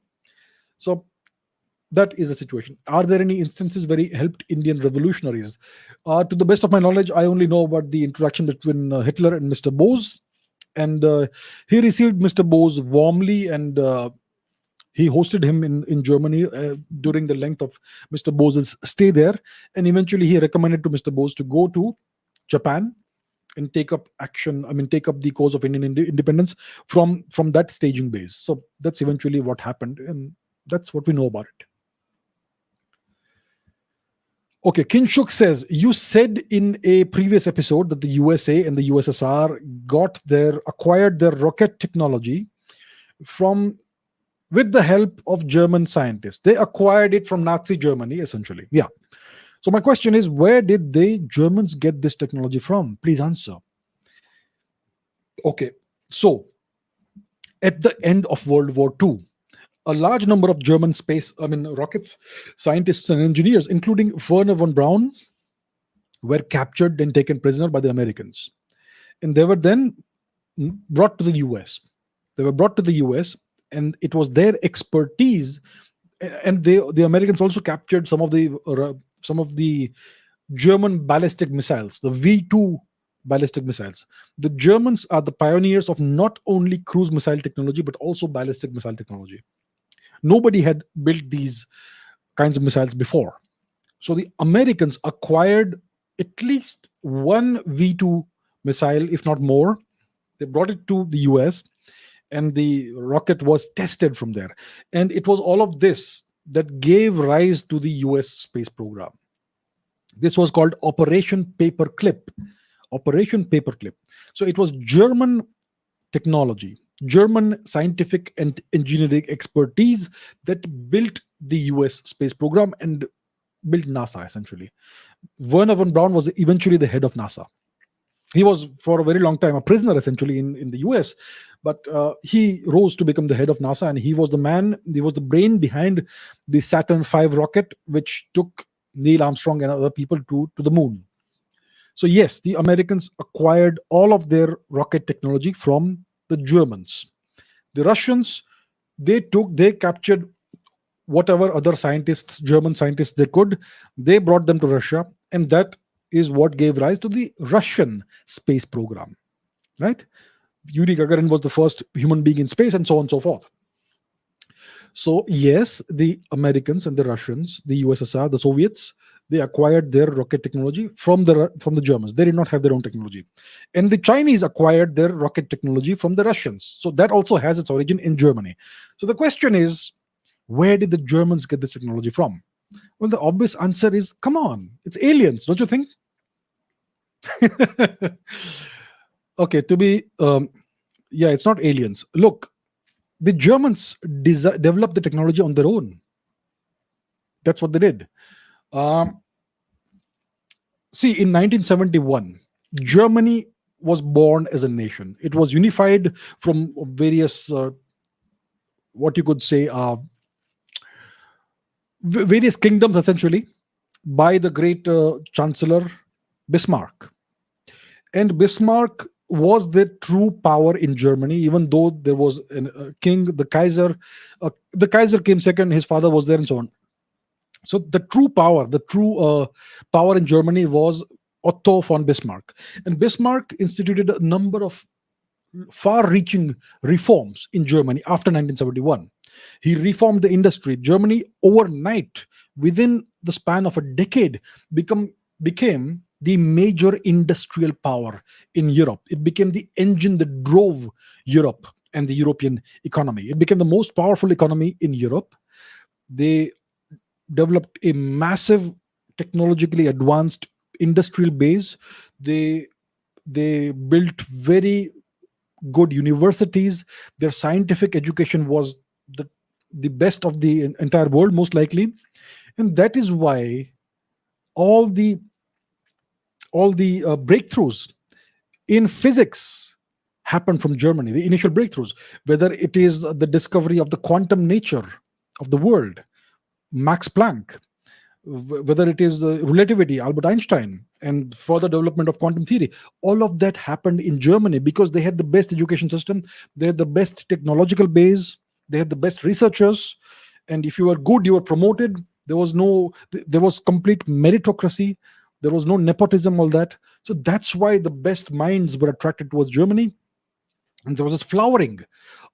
So that is the situation. Are there any instances where he helped Indian revolutionaries? To the best of my knowledge, I only know about the interaction between Hitler and Mr. Bose. And he received Mr. Bose warmly, and he hosted him in Germany during the length of Mr. Bose's stay there. And eventually he recommended to Mr. Bose to go to Japan and take up the cause of Indian independence from that staging base. So that's eventually what happened, and that's what we know about it. Okay, Kinshuk says, you said in a previous episode that the USA and the USSR acquired their rocket technology with the help of German scientists. They acquired it from Nazi Germany, essentially. Yeah. So my question is, where did the Germans get this technology from? Please answer. Okay, so at the end of World War II, a large number of German rockets, scientists and engineers, including Werner von Braun, were captured and taken prisoner by the Americans. And they were then brought to the US. They were brought to the US, and it was their expertise. And the Americans also captured some of the German ballistic missiles, the V2 ballistic missiles. The Germans are the pioneers of not only cruise missile technology but also ballistic missile technology. Nobody had built these kinds of missiles before. So the Americans acquired at least one V2 missile, if not more. They brought it to the US, and the rocket was tested from there. And it was all of this that gave rise to the US space program. This was called Operation Paperclip. Operation Paperclip. So it was German technology, German scientific and engineering expertise that built the US space program and built NASA essentially. Werner von Braun was eventually the head of NASA. He was for a very long time a prisoner essentially in the US, but he rose to become the head of NASA, and he was the brain behind the Saturn V rocket, which took Neil Armstrong and other people to the moon. So yes, the Americans acquired all of their rocket technology from the Germans. The Russians, they captured whatever other scientists, German scientists they could. They brought them to Russia, and that is what gave rise to the Russian space program, right? Yuri Gagarin was the first human being in space, and so on and so forth. So yes, the Americans and the Russians, the USSR, the Soviets, they acquired their rocket technology from the Germans. They did not have their own technology. And the Chinese acquired their rocket technology from the Russians. So that also has its origin in Germany. So the question is, where did the Germans get this technology from? Well, the obvious answer is, come on, it's aliens, don't you think? Okay, it's not aliens. Look, the Germans developed the technology on their own. That's what they did. See, in 1971, Germany was born as a nation. It was unified from various, what you could say, various kingdoms, essentially, by the great Chancellor Bismarck. And Bismarck was the true power in Germany, even though there was a king, the Kaiser. The Kaiser came second, his father was there, and so on. So the true power in Germany was Otto von Bismarck. And Bismarck instituted a number of far-reaching reforms in Germany after 1971. He reformed the industry. Germany overnight, within the span of a decade, became the major industrial power in Europe. It became the engine that drove Europe and the European economy. It became the most powerful economy in Europe. They developed a massive, technologically advanced industrial base. They built very good universities. Their scientific education was the best of the entire world, most likely. And that is why all the breakthroughs in physics happened from Germany, the initial breakthroughs, whether it is the discovery of the quantum nature of the world, Max Planck, whether it is the relativity, Albert Einstein, and further development of quantum theory. All of that happened in Germany because they had the best education system, they had the best technological base, they had the best researchers, and if you were good, you were promoted. There was complete meritocracy. There was no nepotism, all that. So that's why the best minds were attracted towards Germany. And there was this flowering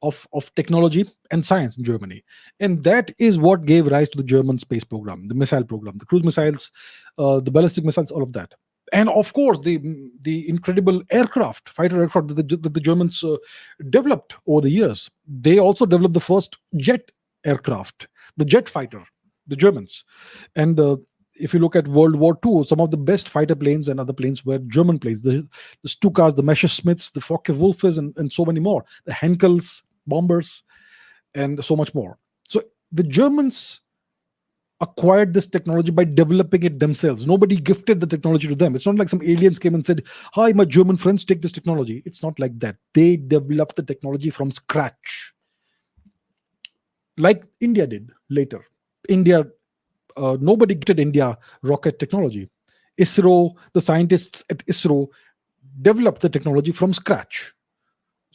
of technology and science in Germany. And that is what gave rise to the German space program, the missile program, the cruise missiles, the ballistic missiles, all of that. And of course, the incredible fighter aircraft that the Germans developed over the years. They also developed the first jet aircraft, the jet fighter, the Germans. And if you look at World War II, some of the best fighter planes and other planes were German planes. The Stukas, the Messerschmitts, the Focke-Wulfes, and so many more. The Henkels bombers, and so much more. So the Germans acquired this technology by developing it themselves. Nobody gifted the technology to them. It's not like some aliens came and said, "Hi, my German friends, take this technology." It's not like that. They developed the technology from scratch, like India did later. Nobody gifted India rocket technology. ISRO, the scientists at ISRO developed the technology from scratch.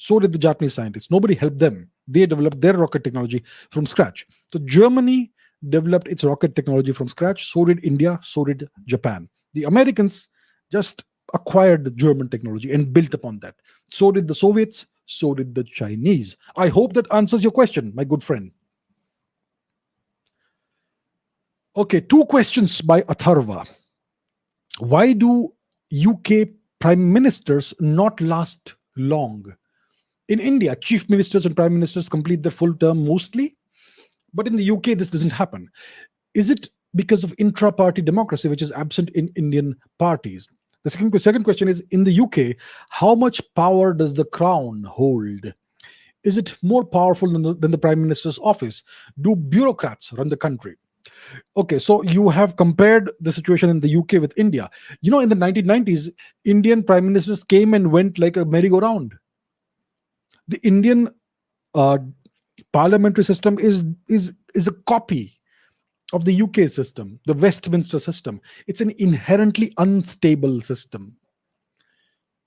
So did the Japanese scientists. Nobody helped them. They developed their rocket technology from scratch. So Germany developed its rocket technology from scratch. So did India. So did Japan. The Americans just acquired the German technology and built upon that. So did the Soviets. So did the Chinese. I hope that answers your question, my good friend. Okay, two questions by Atharva. Why do UK prime ministers not last long? In India, chief ministers and prime ministers complete their full term mostly, but in the UK, this doesn't happen. Is it because of intra-party democracy, which is absent in Indian parties? The second question is, in the UK, how much power does the crown hold? Is it more powerful than the prime minister's office? Do bureaucrats run the country? Okay, so you have compared the situation in the UK with India. You know, in the 1990s, Indian prime ministers came and went like a merry-go-round. The Indian uh, parliamentary system is a copy of the UK system, the Westminster system. It's an inherently unstable system.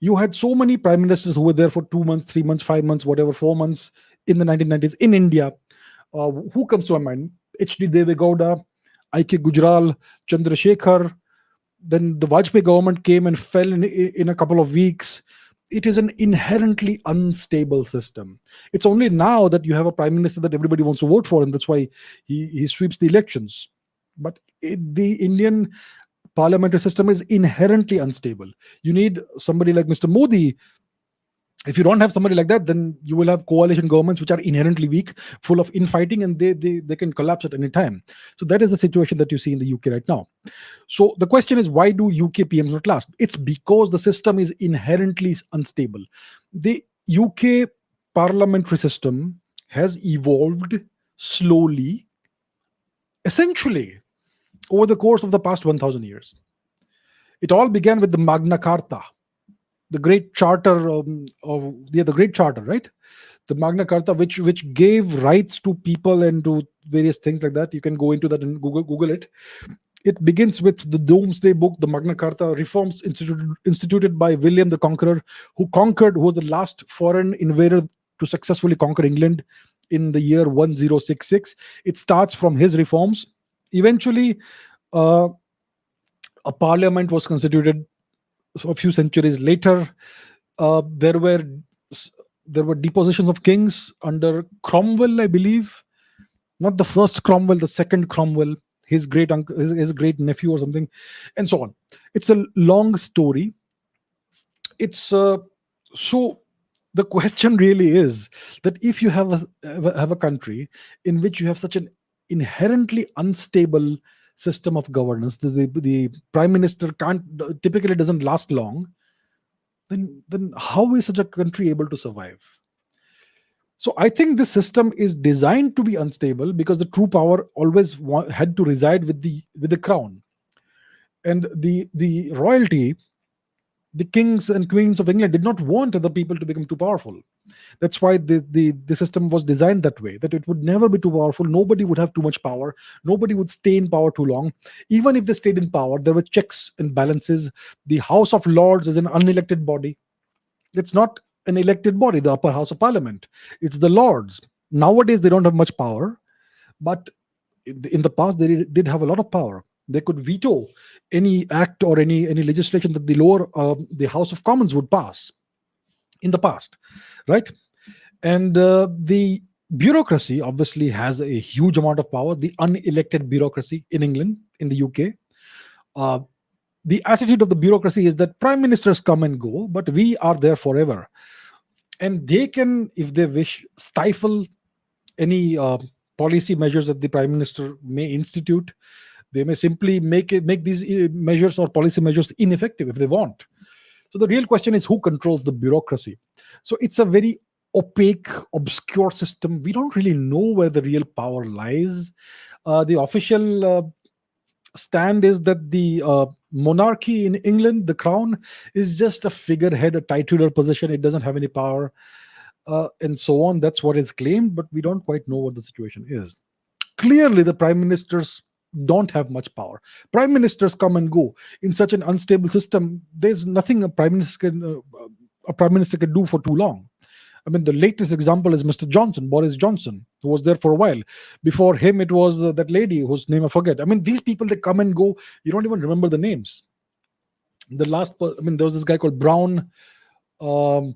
You had so many prime ministers who were there for 2 months, 3 months, 5 months, whatever, 4 months in the 1990s in India. Who comes to my mind? H.D. Deve Gowda, I.K. Gujral, Chandrasekhar. Then the Vajpayee government came and fell in a couple of weeks. It is an inherently unstable system. It's only now that you have a prime minister that everybody wants to vote for, and that's why he sweeps the elections. But the Indian parliamentary system is inherently unstable. You need somebody like Mr. Modi. If you don't have somebody like that, then you will have coalition governments which are inherently weak, full of infighting, and they can collapse at any time. So that is the situation that you see in the UK right now. So the question is, why do UK PMs not last? It's because the system is inherently unstable. The UK parliamentary system has evolved slowly, essentially, over the course of the past 1,000 years. It all began with the Magna Carta, the great charter, the great charter, right? The Magna Carta, which gave rights to people and to various things like that. You can go into that and Google it. It begins with the Domesday Book, the Magna Carta, reforms instituted by William the Conqueror, who was the last foreign invader to successfully conquer England in the year 1066. It starts from his reforms. Eventually, a parliament was constituted. So a few centuries later, there were depositions of kings under Cromwell, I believe. Not the first Cromwell, the second Cromwell, his great uncle, his great nephew or something, and so on. It's a long story. It's so the question really is that if you have a country in which you have such an inherently unstable system of governance, the prime minister typically doesn't last long, then how is such a country able to survive? So I think this system is designed to be unstable because the true power always had to reside with the crown, and the royalty, the kings and queens of England, did not want other people to become too powerful. That's why the system was designed that way, that it would never be too powerful. Nobody would have too much power. Nobody would stay in power too long. Even if they stayed in power, there were checks and balances. The House of Lords is an unelected body. It's not an elected body, the upper house of parliament. It's the Lords. Nowadays, they don't have much power, but in the past, they did have a lot of power. They could veto any act or any legislation that the House of Commons would pass in the past, right? And the bureaucracy obviously has a huge amount of power. The unelected bureaucracy in England, in the UK, the attitude of the bureaucracy is that prime ministers come and go, but we are there forever, and they can, if they wish, stifle any policy measures that the prime minister may institute. They may simply make these measures or policy measures ineffective if they want. So the real question is, who controls the bureaucracy? So it's a very opaque, obscure system. We don't really know where the real power lies. The official stand is that the monarchy in England, the crown, is just a figurehead, a titular position. It doesn't have any power, and so on. That's what is claimed, but we don't quite know what the situation is. Clearly, the prime ministers don't have much power. Prime ministers come and go in such an unstable system. There's nothing a prime minister can do for too long. I mean, the latest example is Mr. Johnson, Boris Johnson, who was there for a while. Before him, it was that lady whose name I forget. I mean, these people, they come and go. You don't even remember the names. I mean, there was this guy called Brown, um,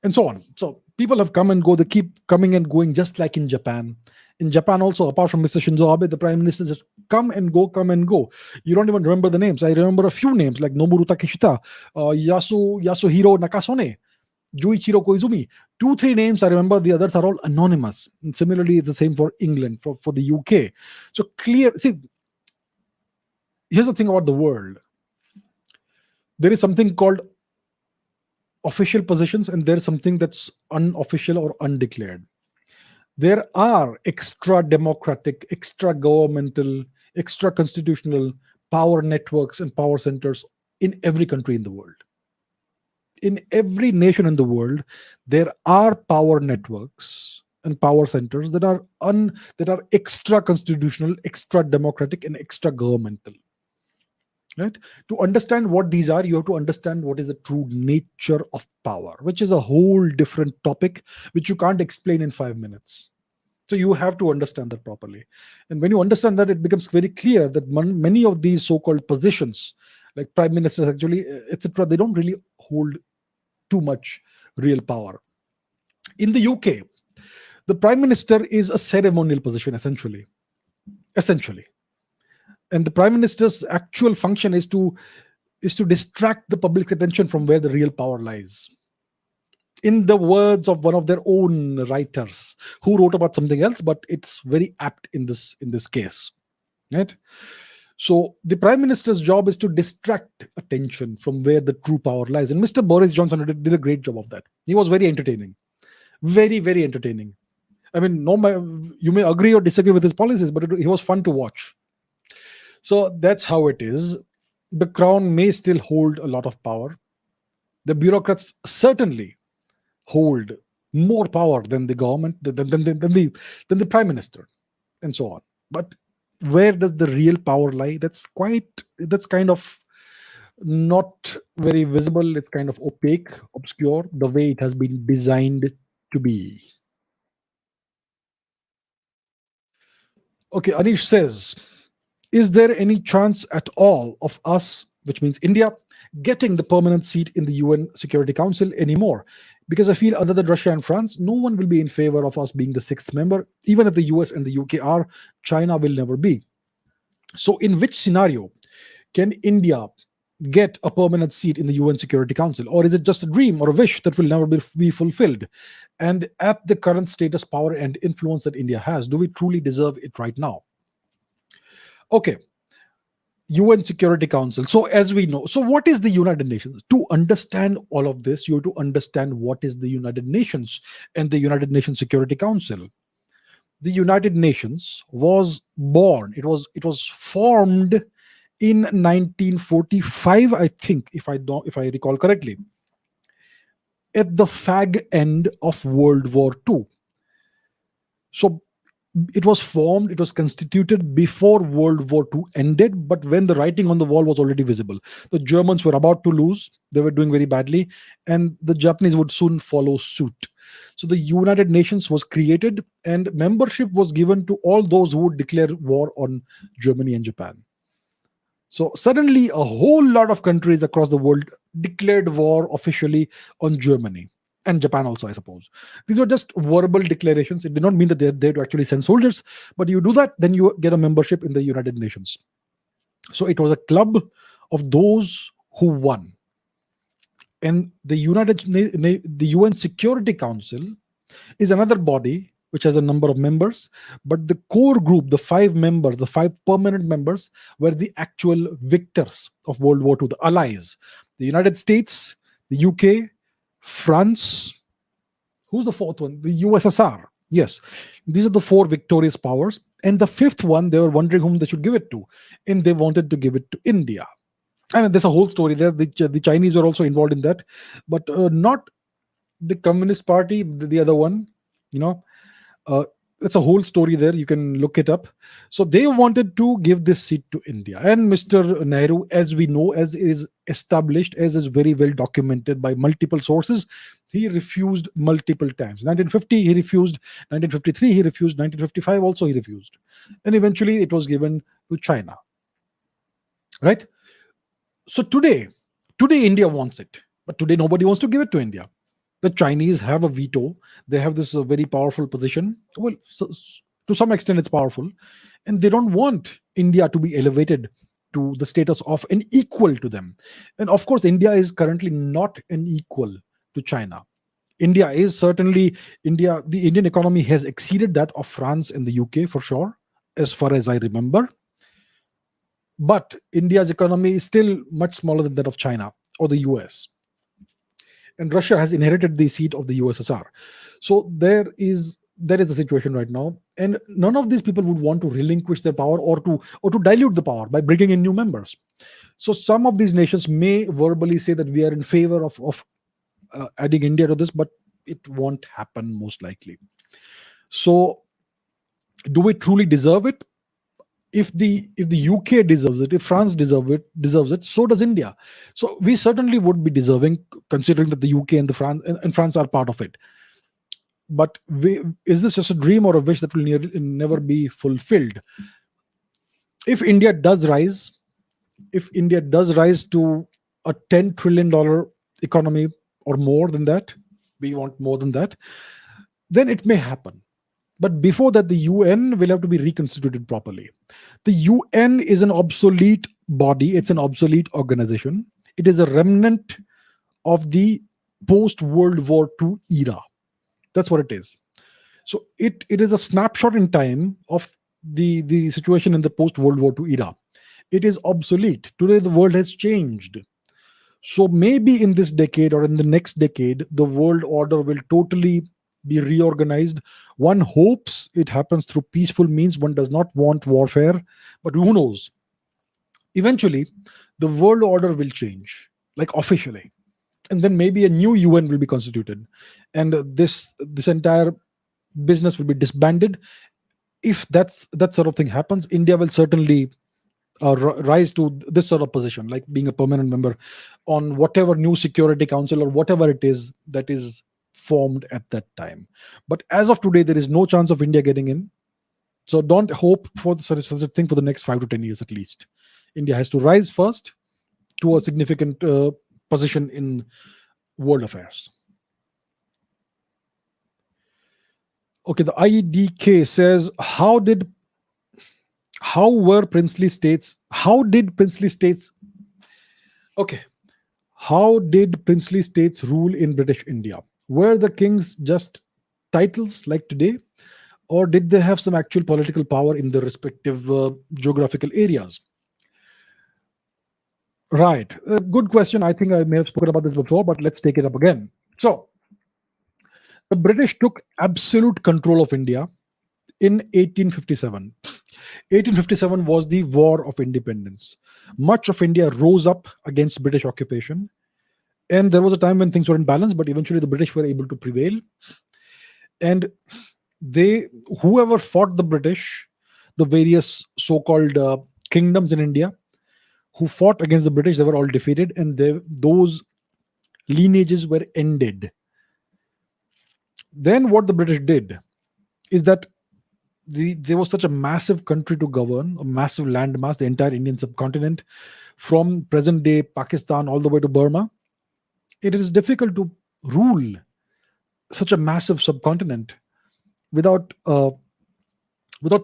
and so on. So people have come and go. They keep coming and going, just like in Japan. In Japan, also, apart from Mr. Shinzo Abe, the prime minister just come and go, come and go. You don't even remember the names. I remember a few names like Noboru Takeshita, Yasuhiro Nakasone, Juichiro Koizumi. Two, three names I remember. The others are all anonymous. And similarly, it's the same for England, for the UK. So clear. See, here's the thing about the world. There is something called official positions, and there's something that's unofficial or undeclared. There are extra democratic, extra governmental, extra constitutional power networks and power centers in every country in the world. In every nation in the world, there are power networks and power centers that are extra constitutional, extra democratic, and extra governmental. Right? To understand what these are, you have to understand what is the true nature of power, which is a whole different topic, which you can't explain in 5 minutes. So you have to understand that properly. And when you understand that, it becomes very clear that many of these so-called positions, like prime ministers, actually, etc., they don't really hold too much real power. In the UK, the prime minister is a ceremonial position, essentially. And the prime minister's actual function is to distract the public's attention from where the real power lies. In the words of one of their own writers who wrote about something else, but it's very apt in this case, right? So the prime minister's job is to distract attention from where the true power lies, and Mr. Boris Johnson did a great job of that. He was very entertaining, very, very entertaining. I mean, you may agree or disagree with his policies, but he was fun to watch. So that's how it is. The crown may still hold a lot of power. The bureaucrats certainly hold more power than the government, than the prime minister, and so on. But where does the real power lie? That's kind of not very visible. It's kind of opaque, obscure, the way it has been designed to be. Okay, Anish says, is there any chance at all of us, which means India, getting the permanent seat in the UN Security Council anymore? Because I feel other than Russia and France, no one will be in favor of us being the sixth member. Even if the US and the UK are, China will never be. So in which scenario can India get a permanent seat in the UN Security Council? Or is it just a dream or a wish that will never be fulfilled? And at the current status, power, and influence that India has, do we truly deserve it right now? Okay. UN Security Council. So as we know, so what is the United Nations? To understand all of this, you have to understand what is the United Nations and the United Nations Security Council. The United Nations was born, it was formed in 1945, I think, if I recall correctly, at the fag end of World War II. So it was formed, it was constituted before World War II ended, but when the writing on the wall was already visible. The Germans were about to lose, they were doing very badly, and the Japanese would soon follow suit. So the United Nations was created, and membership was given to all those who would declare war on Germany and Japan. So suddenly, a whole lot of countries across the world declared war officially on Germany. And Japan also, I suppose. These were just verbal declarations. It did not mean that they're there to actually send soldiers. But you do that, then you get a membership in the United Nations. So it was a club of those who won. And the UN Security Council is another body which has a number of members. But the core group, the five permanent members, were the actual victors of World War II, the allies. The United States, the UK, France, who's the fourth one? The USSR. Yes, these are the four victorious powers. And the fifth one, they were wondering whom they should give it to. And they wanted to give it to India. I mean, there's a whole story there. The Chinese were also involved in that, but not the Communist Party, the other one. It's a whole story there. You can look it up. So they wanted to give this seat to India. And Mr. Nehru, as we know, as is established, as is very well documented by multiple sources, he refused multiple times. 1950, he refused. 1953, he refused. 1955, also he refused. And eventually it was given to China. Right? So today India wants it. But today nobody wants to give it to India. The Chinese have a veto. They have this very powerful position. Well, to some extent, it's powerful, and they don't want India to be elevated to the status of an equal to them. And of course, India is currently not an equal to China. India is certainly India. The Indian economy has exceeded that of France and the UK for sure, as far as I remember. But India's economy is still much smaller than that of China or the US, and Russia has inherited the seat of the USSR. So there is a situation right now, and none of these people would want to relinquish their power or to dilute the power by bringing in new members. So some of these nations may verbally say that we are in favor of adding India to this, but it won't happen most likely. So do we truly deserve it? If the UK deserves it, if France deserves it, so does India. So we certainly would be deserving, considering that the UK and France are part of it. But is this just a dream or a wish that will never be fulfilled? If India does rise, to a $10 trillion economy or more than that, we want more than that, then it may happen. But before that, the UN will have to be reconstituted properly. The UN is an obsolete body, it's an obsolete organization. It is a remnant of the post World War II era. That's what it is. So it is a snapshot in time of the situation in the post World War II era. It is obsolete. Today, the world has changed. So maybe in this decade or in the next decade, the world order will totally be reorganized. One hopes it happens through peaceful means. One does not want warfare, but who knows? Eventually, the world order will change, like officially, and then maybe a new UN will be constituted, and this entire business will be disbanded. If that sort of thing happens, India will certainly rise to this sort of position, like being a permanent member on whatever new Security Council or whatever it is that is formed at that time. But as of today, there is no chance of India getting in. So don't hope for such a thing for the next 5 to 10 years at least. India has to rise first to a significant position in world affairs. Okay, the IDK says, how did princely states rule in British India? Were the kings just titles like today, or did they have some actual political power in their respective geographical areas? Right. Good question. I think I may have spoken about this before, but let's take it up again. So, the British took absolute control of India in 1857. 1857 was the War of Independence. Much of India rose up against British occupation. And there was a time when things were in balance, but eventually the British were able to prevail. And whoever fought the British, the various so-called kingdoms in India, who fought against the British, they were all defeated, and those lineages were ended. Then what the British did is that there was such a massive country to govern, a massive landmass, the entire Indian subcontinent, from present-day Pakistan all the way to Burma. It is difficult to rule such a massive subcontinent without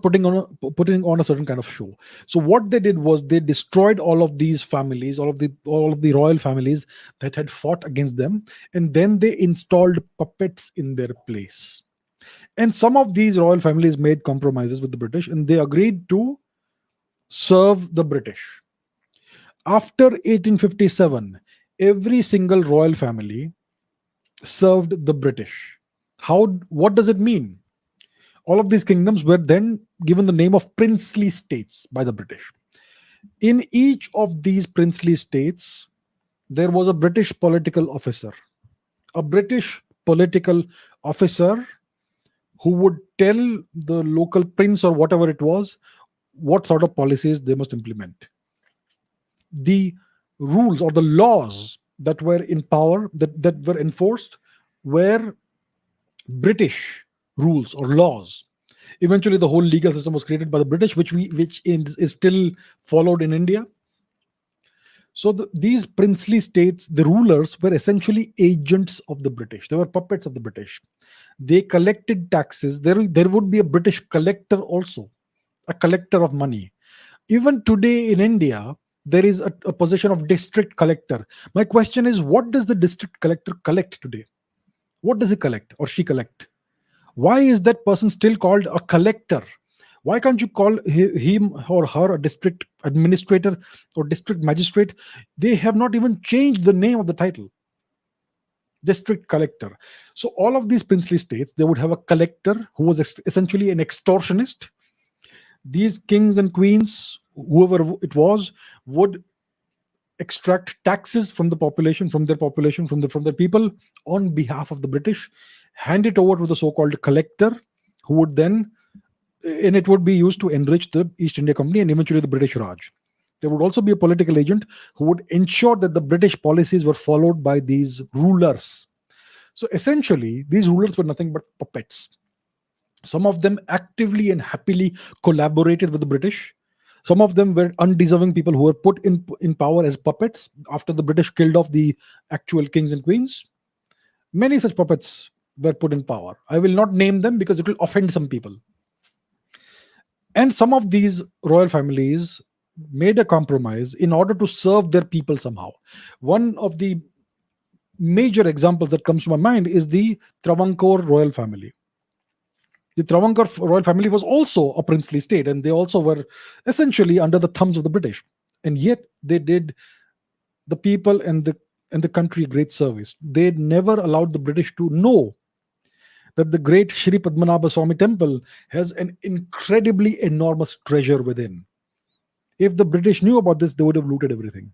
putting on a certain kind of show. So what they did was they destroyed all of these families, all of the royal families that had fought against them, and then they installed puppets in their place. And some of these royal families made compromises with the British, and they agreed to serve the British. After 1857, every single royal family served the British. What does it mean? All of these kingdoms were then given the name of princely states by the British. In each of these princely states, there was a British political officer. A British political officer who would tell the local prince or whatever it was what sort of policies they must implement. The rules or the laws that were in power, that were enforced, were British rules or laws. Eventually, the whole legal system was created by the British, which is still followed in India. So these princely states, the rulers were essentially agents of the British. They were puppets of the British. They collected taxes. There would be a British collector also, a collector of money. Even today in India, there is a position of district collector. My question is, what does the district collector collect today? What does he collect or she collect? Why is that person still called a collector? Why can't you call him or her a district administrator or district magistrate? They have not even changed the name of the title, district collector. So all of these princely states, they would have a collector who was essentially an extortionist. These kings and queens, whoever it was, would extract taxes from the population, from their population, from their people, on behalf of the British, hand it over to the so-called collector, who would then, and it would be used to enrich the East India Company and eventually the British Raj. There would also be a political agent who would ensure that the British policies were followed by these rulers. So essentially, these rulers were nothing but puppets. Some of them actively and happily collaborated with the British. Some of them were undeserving people who were put in power as puppets after the British killed off the actual kings and queens. Many such puppets were put in power. I will not name them because it will offend some people. And some of these royal families made a compromise in order to serve their people somehow. One of the major examples that comes to my mind is the Travancore royal family. The Travancore royal family was also a princely state, and they also were essentially under the thumbs of the British. And yet they did the people and the country great service. They never allowed the British to know that the great Shri Padmanabha Swami temple has an incredibly enormous treasure within. If the British knew about this, they would have looted everything.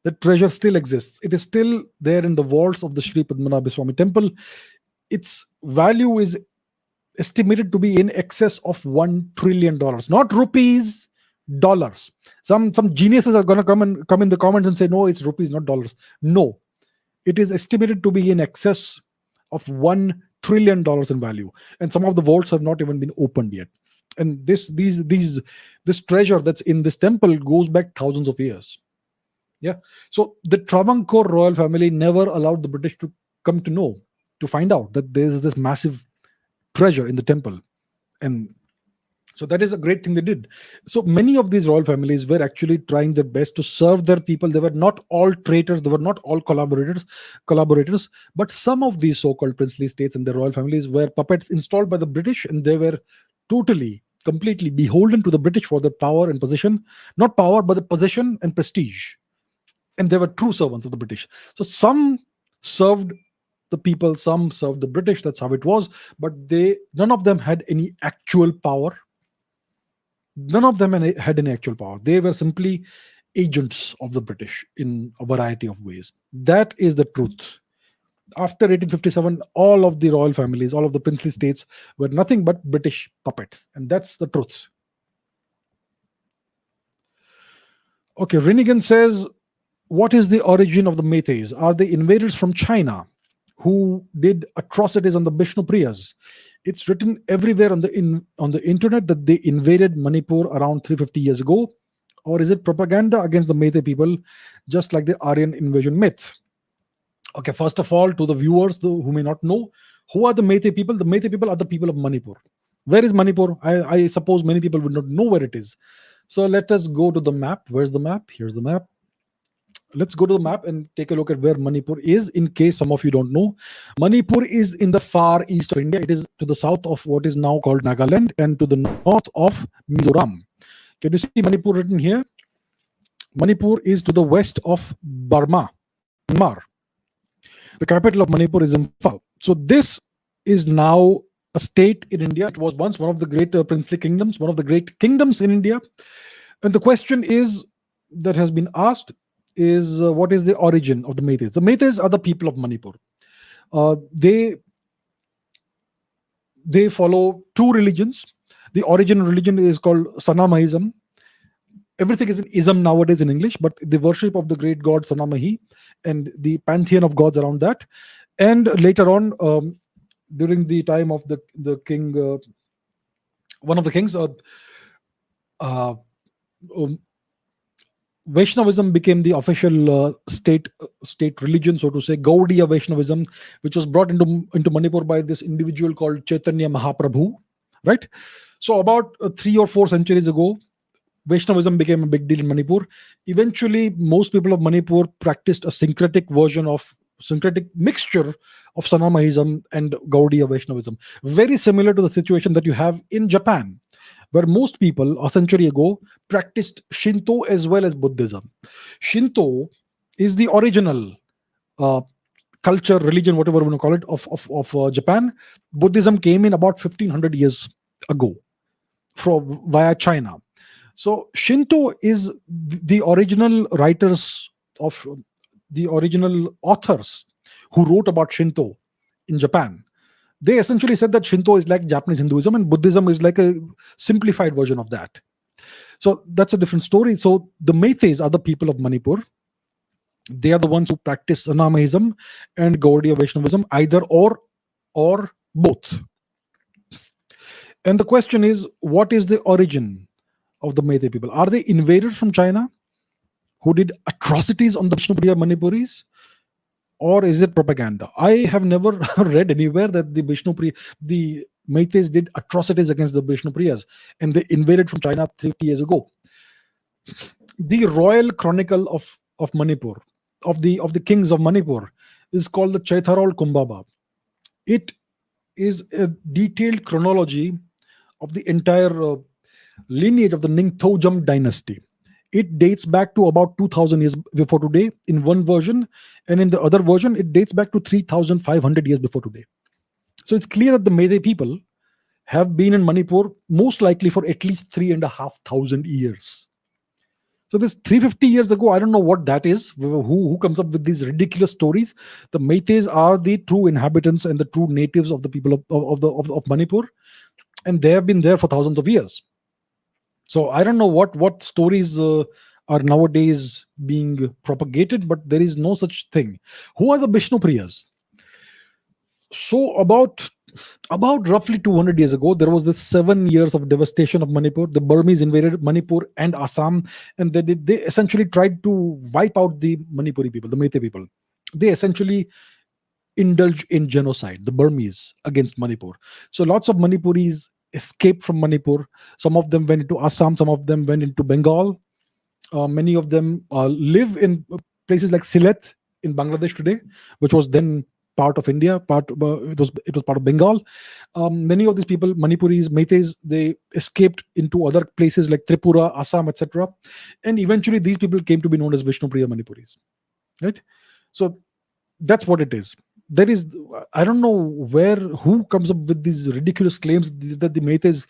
The treasure still exists. It is still there in the vaults of the Shri Padmanabha Swami temple. Its value is estimated to be in excess of $1 trillion, not rupees, dollars. Some geniuses are going to come in the comments and say, no, it's rupees, not dollars. No, it is estimated to be in excess of $1 trillion in value, and some of the vaults have not even been opened yet. And this treasure that's in this temple goes back thousands of years. Yeah. So the Travancore royal family never allowed the British to come to know, to find out that there's this massive treasure in the temple. And so that is a great thing they did. So many of these royal families were actually trying their best to serve their people. They were not all traitors, they were not all collaborators, but some of these so-called princely states and their royal families were puppets installed by the British, and they were totally, completely beholden to the British for their power and position. Not power, but the position and prestige. And they were true servants of the British. So some served the people, some served the British. That's how it was. But none of them had any actual power. None of them had any actual power. They were simply agents of the British in a variety of ways. That is the truth. After 1857, all of the royal families, all of the princely states were nothing but British puppets. And that's the truth. Okay, Rinigan says, what is the origin of the meiteis? Are they invaders from China who did atrocities on the Bishnupriyas? It's written everywhere on the internet that they invaded Manipur around 350 years ago. Or is it propaganda against the Meitei people, just like the Aryan invasion myth? Okay, first of all, to the viewers who may not know, who are the Meitei people? The Meitei people are the people of Manipur. Where is Manipur? I suppose many people would not know where it is. So let us go to the map. Where's the map? Here's the map. Let's go to the map and take a look at where Manipur is, in case some of you don't know. Manipur is in the far east of India. It is to the south of what is now called Nagaland and to the north of Mizoram. Can you see Manipur written here? Manipur is to the west of Burma, Myanmar. The capital of Manipur is Imphal. So this is now a state in India. It was once one of the great princely kingdoms, one of the great kingdoms in India. And the question is that has been asked is what is the origin of the Meiteis? The Meiteis are the people of Manipur. They They follow two religions. The original religion is called Sanamahism. Everything is in ism nowadays in English, but the worship of the great god Sanamahi and the pantheon of gods around that. And later on, during the time of the king, one of the kings, uh, um, Vaishnavism became the official state religion, so to say. Gaudiya Vaishnavism, which was brought into Manipur by this individual called Chaitanya Mahaprabhu, right? So about 3 or 4 centuries ago, Vaishnavism became a big deal in Manipur. Eventually, most people of Manipur practiced a syncretic mixture of Sanamahism and Gaudiya Vaishnavism. Very similar to the situation that you have in Japan, where most people a century ago practiced Shinto as well as Buddhism. Shinto is the original uh, culture, religion, whatever you want to call it, of Japan. Buddhism came in about 1500 years ago via China. So Shinto is the original writers of the original authors who wrote about Shinto in Japan. They essentially said that Shinto is like Japanese Hinduism and Buddhism is like a simplified version of that. So that's a different story. So the Meiteis are the people of Manipur. They are the ones who practice Sanamahism and Gaudiya Vaishnavism, either or both. And the question is, what is the origin of the Meitei people? Are they invaders from China who did atrocities on the Vishnupriya Manipuris? Or is it propaganda? I have never read anywhere that the Meiteis did atrocities against the Vishnupriyas and they invaded from China 50 years ago. The Royal Chronicle of Manipur, of the kings of Manipur, is called the Chaitharol Kumbaba. It is a detailed chronology of the entire lineage of the Ningthojam dynasty. It dates back to about 2000 years before today in one version, and in the other version, it dates back to 3500 years before today. So it's clear that the Meitei people have been in Manipur most likely for at least 3,500 years. So this 350 years ago, I don't know what that is. Who comes up with these ridiculous stories? The Meiteis are the true inhabitants and the true natives of the people of Manipur, and they have been there for thousands of years. So I don't know what stories are nowadays being propagated, but there is no such thing. Who are the Vishnupriyas? So about roughly 200 years ago, there was this 7 years of devastation of Manipur. The Burmese invaded Manipur and Assam, and they essentially tried to wipe out the Manipuri people, the Meitei people. They essentially indulged in genocide, the Burmese against Manipur. So lots of Manipuris escaped from Manipur. Some of them went into Assam, some of them went into Bengal. Many of them live in places like Sylhet in Bangladesh today, which was then part of India. It was part of Bengal. Many of these people, Manipuris, Meiteis, they escaped into other places like Tripura, Assam, etc. And eventually, these people came to be known as Vishnupriya Manipuris. Right? So that's what it is. There is, I don't know who comes up with these ridiculous claims that the Meiteis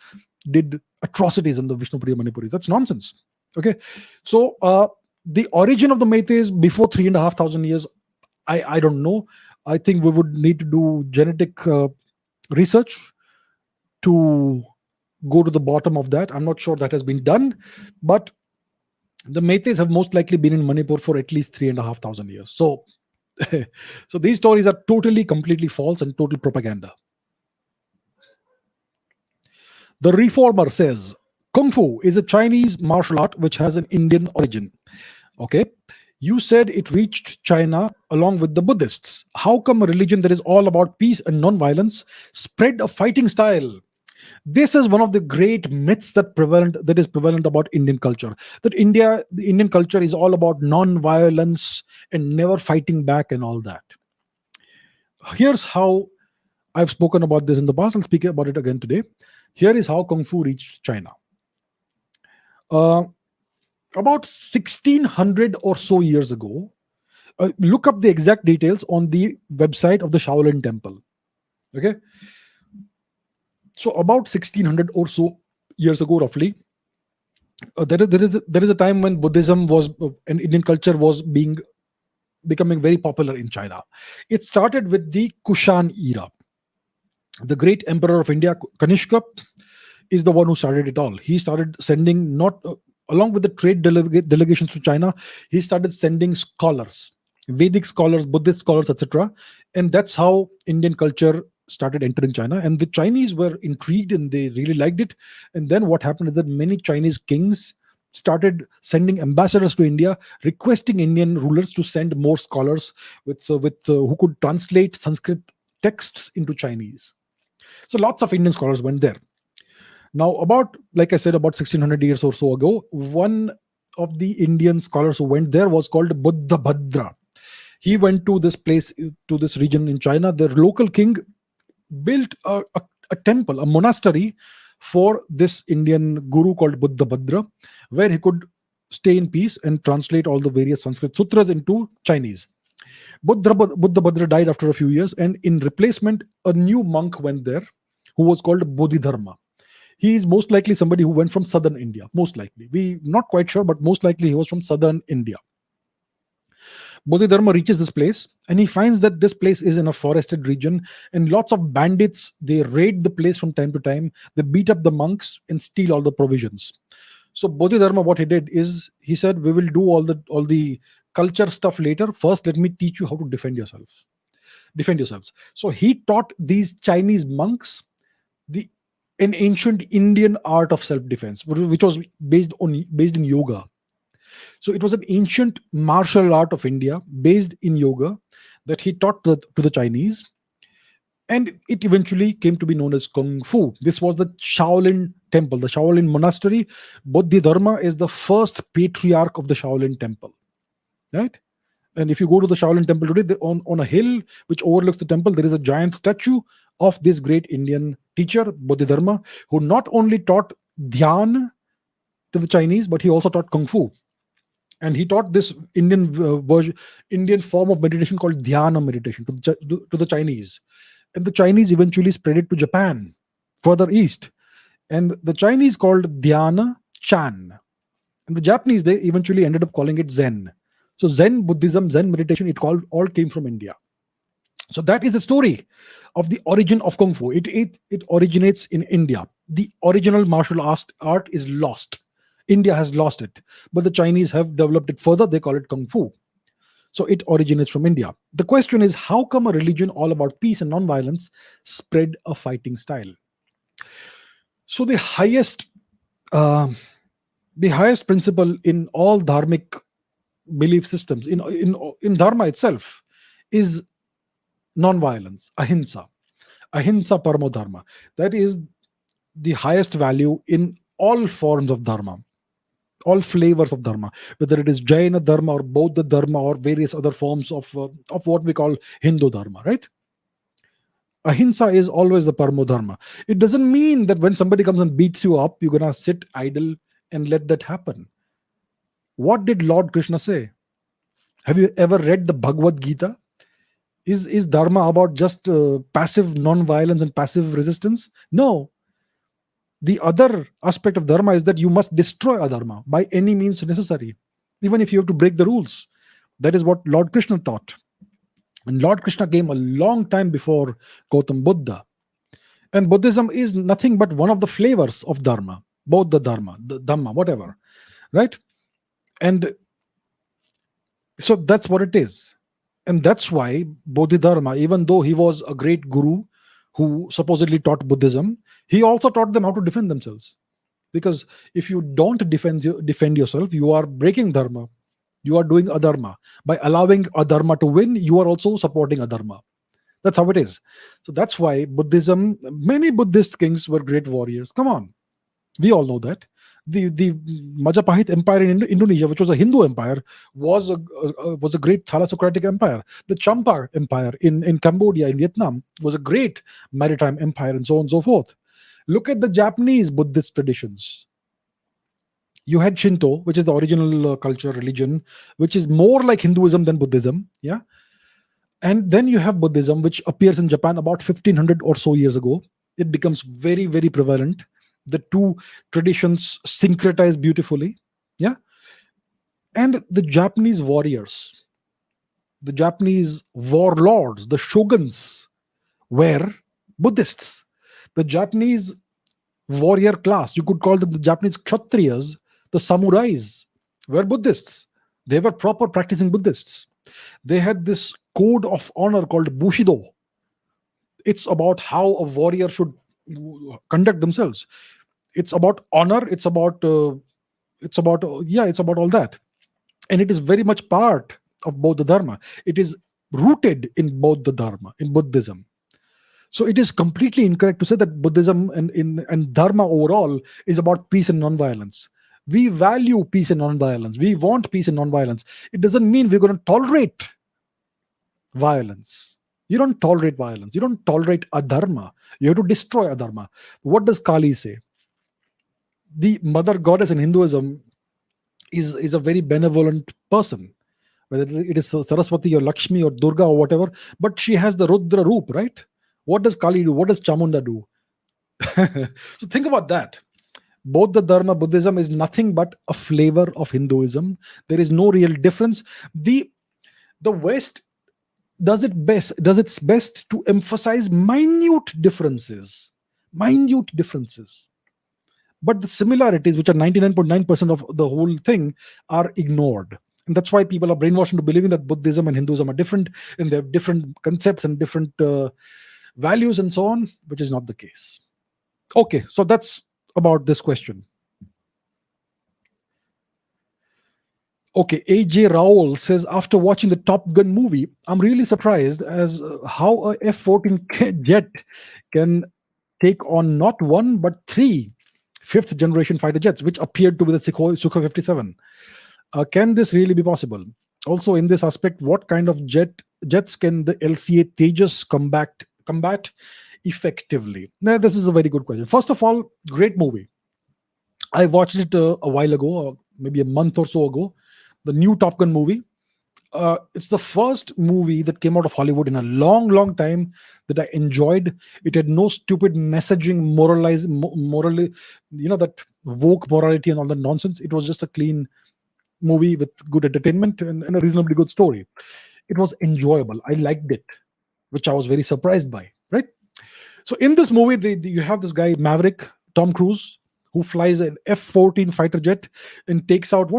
did atrocities on the Vishnupriya Manipuris. That's nonsense. Okay, so the origin of the Meiteis before 3,500 years, I don't know. I think we would need to do genetic research to go to the bottom of that. I'm not sure that has been done, but the Meiteis have most likely been in Manipur for at least 3,500 years. So so these stories are totally, completely false and total propaganda. The Reformer says, Kung Fu is a Chinese martial art which has an Indian origin. Okay. You said it reached China along with the Buddhists. How come a religion that is all about peace and non-violence spread a fighting style? This is one of the great myths that is prevalent about Indian culture. That the Indian culture is all about non-violence and never fighting back and all that. Here's how I've spoken about this in the past. I'll speak about it again today. Here is how Kung Fu reached China. About 1600 or so years ago, look up the exact details on the website of the Shaolin Temple. Okay. So about 1600 or so years ago, roughly, there is a time when Buddhism was and Indian culture was becoming very popular in China. It started with the Kushan era. The great emperor of India, Kanishka, is the one who started it all. He started sending, not along with the trade delegations to China, he started sending scholars, Vedic scholars, Buddhist scholars, etc. And that's how Indian culture started entering China. And the Chinese were intrigued and they really liked it. And then what happened is that many Chinese kings started sending ambassadors to India, requesting Indian rulers to send more scholars who could translate Sanskrit texts into Chinese. So lots of Indian scholars went there. Now, like I said, about 1600 years or so ago, one of the Indian scholars who went there was called Buddha Bhadra. He went to this place, to this region in China. The local king built a temple, a monastery for this Indian guru called Buddha Bhadra, where he could stay in peace and translate all the various Sanskrit sutras into Chinese. Buddha Bhadra died after a few years, and in replacement, a new monk went there who was called Bodhidharma. He is most likely somebody who went from southern India. Most likely, we not quite sure, but most likely he was from southern India. Bodhidharma reaches this place and he finds that this place is in a forested region, and lots of bandits, they raid the place from time to time. They beat up the monks and steal all the provisions. So Bodhidharma, what he did is he said, we will do all the culture stuff later. First, let me teach you how to defend yourselves. So he taught these Chinese monks the an ancient Indian art of self-defense, which was based in yoga. So it was an ancient martial art of India based in yoga that he taught to the Chinese, and it eventually came to be known as Kung Fu. This was the Shaolin temple, the Shaolin monastery. Bodhidharma is the first patriarch of the Shaolin temple, right? And if you go to the Shaolin temple today, on a hill which overlooks the temple, there is a giant statue of this great Indian teacher, Bodhidharma, who not only taught Dhyan to the Chinese, but he also taught Kung Fu. And he taught this Indian form of meditation called Dhyana meditation to the Chinese. And the Chinese eventually spread it to Japan, further east. And the Chinese called Dhyana Chan. And the Japanese, they eventually ended up calling it Zen. So Zen Buddhism, Zen meditation, all came from India. So that is the story of the origin of Kung Fu. It originates in India. The original martial art is lost. India has lost it, but the Chinese have developed it further. They call it Kung Fu. So it originates from India. The question is, how come a religion all about peace and non-violence spread a fighting style? So the highest principle in all dharmic belief systems, in dharma itself, is non-violence, ahimsa paramo dharma. That is the highest value in all forms of dharma, all flavors of dharma, whether it is Jaina dharma or Bauddha dharma or various other forms of what we call Hindu dharma, right? Ahimsa is always the paramo dharma. It doesn't mean that when somebody comes and beats you up, you're gonna sit idle and let that happen. What did Lord Krishna say? Have you ever read the Bhagavad Gita? Is dharma about just passive non-violence and passive resistance? No. The other aspect of dharma is that you must destroy adharma by any means necessary, even if you have to break the rules. That is what Lord Krishna taught. And Lord Krishna came a long time before Gautam Buddha. And Buddhism is nothing but one of the flavors of dharma, both the dharma, the dhamma, whatever, right? And so that's what it is. And that's why Bodhidharma, even though he was a great guru who supposedly taught Buddhism, he also taught them how to defend themselves. Because if you don't defend yourself, you are breaking dharma. You are doing adharma. By allowing adharma to win, you are also supporting adharma. That's how it is. So that's why Buddhism, many Buddhist kings were great warriors. Come on. We all know that. The Majapahit Empire in Indonesia, which was a Hindu empire, was a great Thalassocratic empire. The Champa Empire in Cambodia, in Vietnam, was a great maritime empire, and so on and so forth. Look at the Japanese Buddhist traditions. You had Shinto, which is the original culture religion, which is more like Hinduism than Buddhism. Yeah. And then you have Buddhism, which appears in Japan about 1500 or so years ago. It becomes very, very prevalent. The two traditions syncretize beautifully. Yeah. And the Japanese warriors, the Japanese warlords, the shoguns, were Buddhists. The Japanese warrior class, you could call them the Japanese Kshatriyas, the samurais, were Buddhists. They were proper practicing Buddhists. They had this code of honor called Bushido. It's about how a warrior should conduct themselves. It's about honor. It's about all that, and it is very much part of both the dharma. It is rooted in both the dharma in Buddhism. So it is completely incorrect to say that Buddhism and Dharma overall is about peace and non-violence. We value peace and non-violence. We want peace and non-violence. It doesn't mean we're going to tolerate violence. You don't tolerate violence. You don't tolerate adharma. You have to destroy adharma. What does Kali say? The mother goddess in Hinduism is a very benevolent person, whether it is Saraswati or Lakshmi or Durga or whatever, but she has the Rudra Roop, right? What does Kali do? What does Chamunda do? So think about that. Both the Dharma, Buddhism is nothing but a flavor of Hinduism. There is no real difference. The West does its best to emphasize minute differences. But the similarities, which are 99.9% of the whole thing, are ignored. And that's why people are brainwashed into believing that Buddhism and Hinduism are different, and they have different concepts and different values and so on, which is not the case. Okay, so that's about this question. Okay, AJ Raoul says, after watching the Top Gun movie, I'm really surprised as how a F-14 jet can take on not one but three fifth generation fighter jets, which appeared to be the Sukhoi 57. Can this really be possible? Also, in this aspect, what kind of jets can the LCA Tejas combat effectively? Now, this is a very good question. First of all, great movie. I watched it a while ago, maybe a month or so ago. The new Top Gun movie. It's the first movie that came out of Hollywood in a long time that I enjoyed. It had no stupid messaging, morally, that woke morality and all that nonsense. It was just a clean movie with good entertainment and a reasonably good story. It was enjoyable. I liked it, which I was very surprised by, right? So in this movie, you have this guy, Maverick, Tom Cruise, who flies an F-14 fighter jet and takes out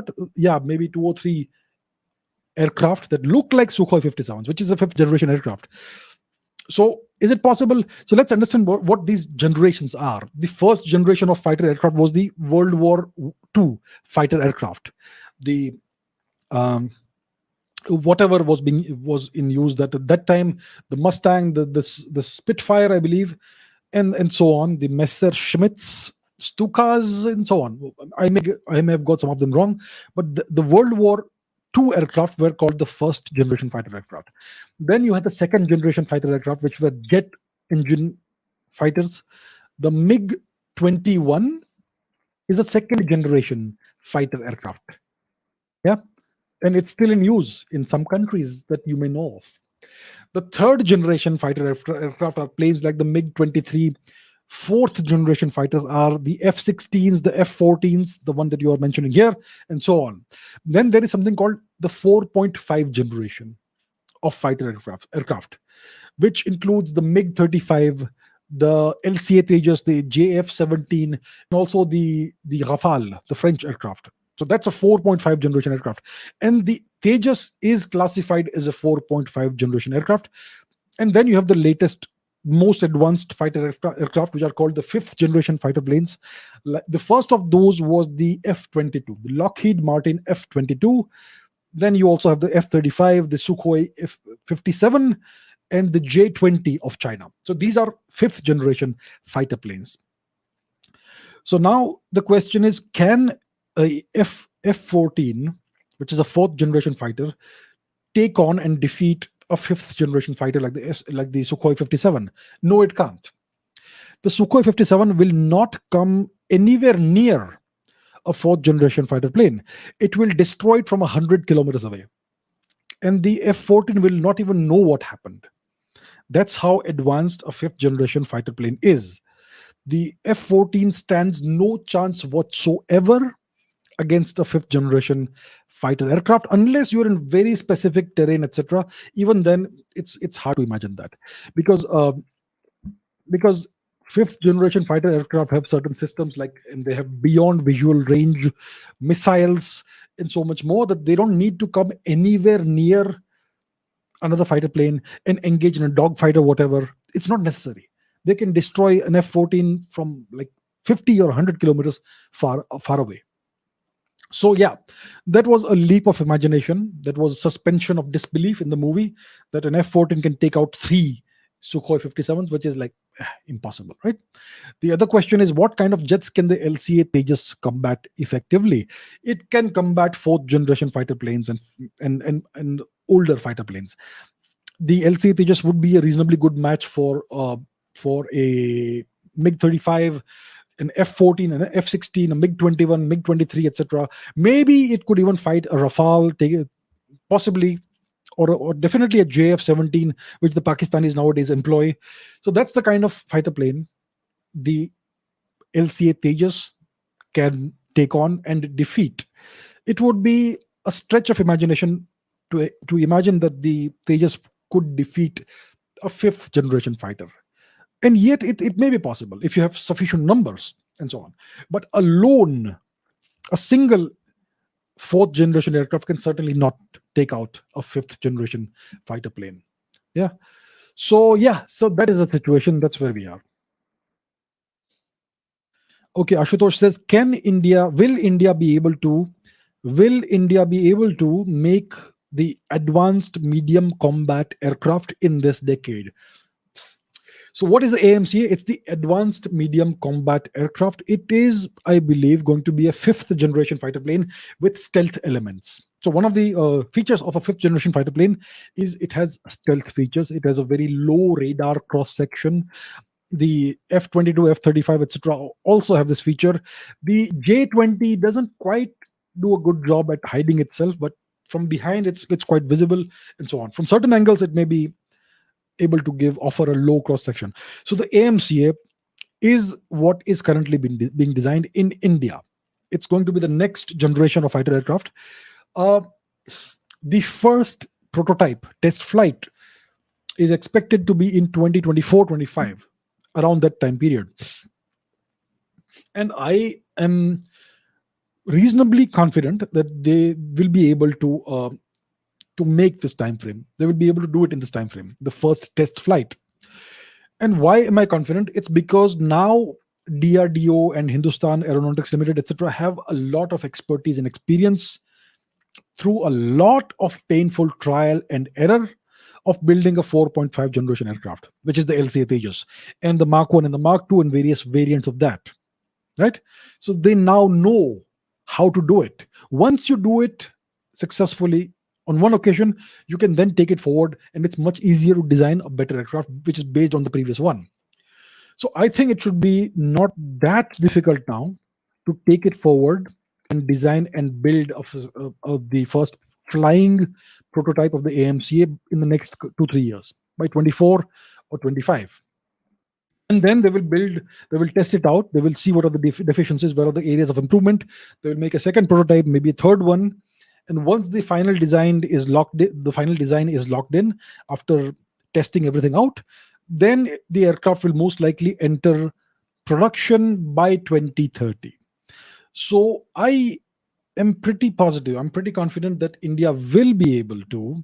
maybe 2 or 3 aircraft that look like Sukhoi 57s, which is a fifth generation aircraft. So is it possible? So let's understand what these generations are. The first generation of fighter aircraft was the World War II fighter aircraft. The whatever was in use at that time, the Mustang, the Spitfire, I believe, and so on, the Messerschmitts, Stukas, and so on. I may have got some of them wrong, but the World War II aircraft were called the first generation fighter aircraft. Then you had the second generation fighter aircraft, which were jet engine fighters. The MiG-21 is a second generation fighter aircraft. Yeah, and it's still in use in some countries that you may know of. The third generation fighter aircraft are planes like the MiG-23. Fourth generation fighters are the F-16s, the F-14s, the one that you are mentioning here, and so on. Then there is something called the 4.5 generation of fighter aircraft, which includes the MiG-35, the LCA Tejas, the JF-17, and also the Rafale, the French aircraft. So that's a 4.5 generation aircraft. And the Tejas is classified as a 4.5 generation aircraft. And then you have the latest, most advanced fighter aircraft, which are called the fifth generation fighter planes. The first of those was the F-22, the Lockheed Martin F-22. Then you also have the F-35, the Sukhoi F-57, and the J-20 of China. So these are fifth generation fighter planes. So now the question is, can a F-14, which is a fourth generation fighter, take on and defeat a fifth generation fighter like the Sukhoi 57? No, it can't. The Sukhoi 57 will not come anywhere near a fourth generation fighter plane. It will destroy it from 100 kilometers away. And the F-14 will not even know what happened. That's how advanced a fifth generation fighter plane is. The F-14 stands no chance whatsoever against a fifth generation fighter aircraft, unless you're in very specific terrain, etc. Even then, it's hard to imagine that, because because fifth generation fighter aircraft have certain systems like, and they have beyond visual range missiles and so much more that they don't need to come anywhere near another fighter plane and engage in a dogfight or whatever. It's not necessary. They can destroy an F-14 from like 50 or 100 kilometers far away. So yeah, that was a leap of imagination. That was suspension of disbelief in the movie that an F-14 can take out three Sukhoi 57s, which is like impossible, right? The other question is, what kind of jets can the LCA Tejas combat effectively? It can combat fourth generation fighter planes and older fighter planes. The LCA Tejas would be a reasonably good match for a MiG 35, an F-14, an F-16, a MiG 21, MiG 23, etc. Maybe it could even fight a Rafale, possibly, or definitely a JF-17, which the Pakistanis nowadays employ. So that's the kind of fighter plane the LCA Tejas can take on and defeat. It would be a stretch of imagination to imagine that the Tejas could defeat a fifth generation fighter. And yet it may be possible if you have sufficient numbers and so on. But alone, a single fourth generation aircraft can certainly not take out a fifth generation fighter plane. Yeah. So that is the situation. That's where we are. Okay, Ashutosh says, will India be able to make the advanced medium combat aircraft in this decade? So what is the AMCA? It's the Advanced Medium Combat Aircraft. It is, I believe, going to be a fifth generation fighter plane with stealth elements. So one of the features of a fifth generation fighter plane is it has stealth features. It has a very low radar cross section. The F-22, F-35, etc. also have this feature. The J-20 doesn't quite do a good job at hiding itself, but from behind it's quite visible and so on. From certain angles, it may be able to offer a low cross section. So the AMCA is what is currently being designed in India. It's going to be the next generation of fighter aircraft. The first prototype test flight is expected to be in 2024-25, around that time period. And I am reasonably confident that they will be able to make this time frame. They will be able to do it in this time frame, the first test flight. And why am I confident? It's because now DRDO and Hindustan Aeronautics Limited, etc., have a lot of expertise and experience through a lot of painful trial and error of building a 4.5 generation aircraft, which is the LCA Tejas, and the Mark 1 and the Mark 2 and various variants of that, right? So they now know how to do it. Once you do it successfully on one occasion, you can then take it forward, and it's much easier to design a better aircraft which is based on the previous one. So I think it should be not that difficult now to take it forward and design and build the first flying prototype of the AMCA in the next 2-3 years, by 24 or 25. And then they will test it out. They will see what are the deficiencies, where are the areas of improvement. They will make a second prototype, maybe a third one. And once the final design is locked in after testing everything out, then the aircraft will most likely enter production by 2030. So I am pretty positive, I'm pretty confident that India will be able to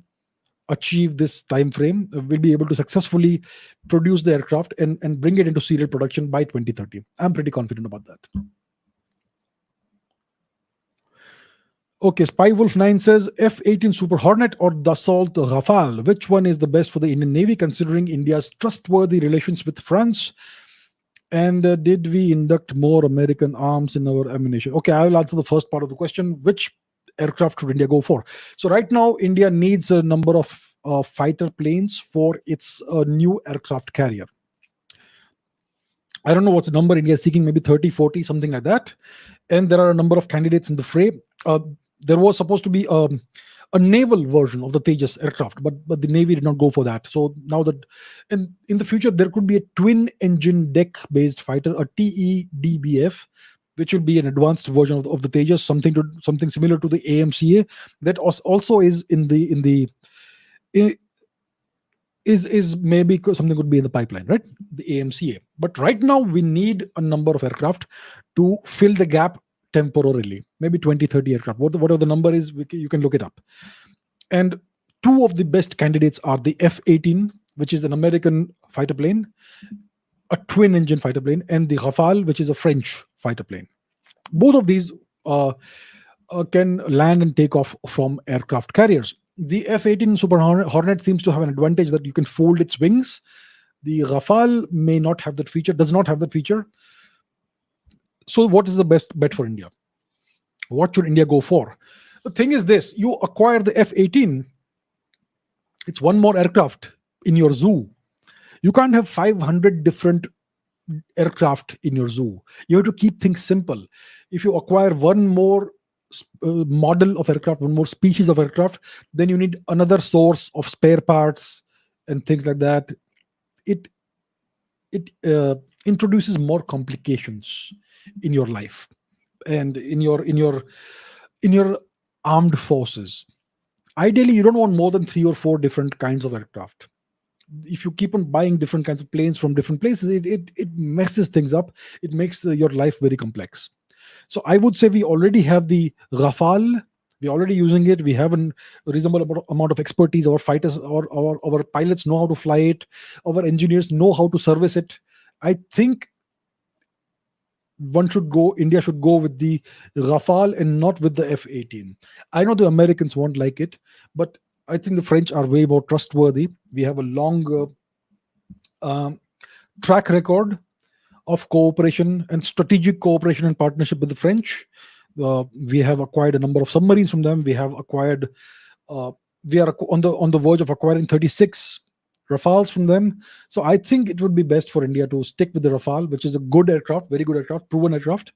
achieve this time frame, will be able to successfully produce the aircraft and bring it into serial production by 2030. I'm pretty confident about that. Okay, Spywolf9 says, F-18 Super Hornet or Dassault Rafale, which one is the best for the Indian Navy considering India's trustworthy relations with France? And did we induct more American arms in our ammunition? Okay, I will answer the first part of the question. Which aircraft should India go for? So right now, India needs a number of fighter planes for its new aircraft carrier. I don't know what's the number India is seeking, maybe 30, 40, something like that. And there are a number of candidates in the fray. There was supposed to be a naval version of the Tejas aircraft, but the Navy did not go for that. So now that, and in the future, there could be a twin engine deck based fighter, a TEDBF, which will be an advanced version of the Tejas, something similar to the AMCA, that also is in the is maybe something could be in the pipeline, right? The AMCA. But right now we need a number of aircraft to fill the gap temporarily. Maybe 20, 30 aircraft. Whatever the number is, you can look it up. And two of the best candidates are the F-18, which is an American fighter plane, a twin engine fighter plane, and the Rafale, which is a French fighter plane. Both of these can land and take off from aircraft carriers. The F-18 Super Hornet seems to have an advantage that you can fold its wings. The Rafale may not have that feature, does not have that feature. So what is the best bet for India? What should India go for? The thing is this: you acquire the F-18, it's one more aircraft in your zoo. You can't have 500 different aircraft in your zoo. You have to keep things simple. If you acquire one more model of aircraft, one more species of aircraft, then you need another source of spare parts and things like that. It introduces more complications in your life and in your armed forces. Ideally, you don't want more than 3 or 4 different kinds of aircraft. If you keep on buying different kinds of planes from different places, it messes things up. It makes your life very complex. So I would say we already have the Rafale. We're already using it. We have a reasonable amount of expertise. Our fighters, our pilots know how to fly it. Our engineers know how to service it. I think India should go with the Rafale and not with the F-18. I know the Americans won't like it, but I think the French are way more trustworthy. We have a long track record of cooperation and strategic cooperation and partnership with the French. We have acquired a number of submarines from them. We are on the verge of acquiring 36 Rafales from them. So I think it would be best for India to stick with the Rafale, which is a good aircraft, very good aircraft, proven aircraft,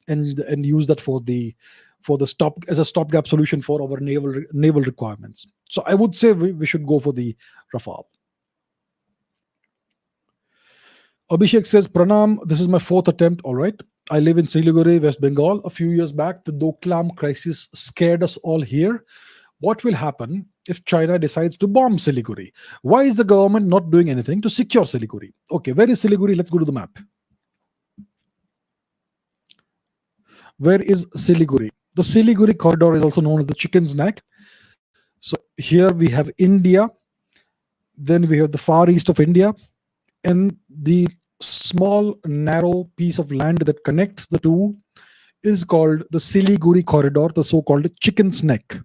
and use that for the as a stopgap solution for our naval requirements. So I would say we should go for the Rafale. Abhishek says, Pranam, this is my 4th attempt. All right. I live in Siliguri, West Bengal. A few years back, the Doklam crisis scared us all here. What will happen if China decides to bomb Siliguri? Why is the government not doing anything to secure Siliguri? Okay, where is Siliguri? Let's go to the map. Where is Siliguri? The Siliguri corridor is also known as the chicken's neck. So here we have India. Then we have the far east of India. And the small, narrow piece of land that connects the two is called the Siliguri corridor, the so-called chicken's neck.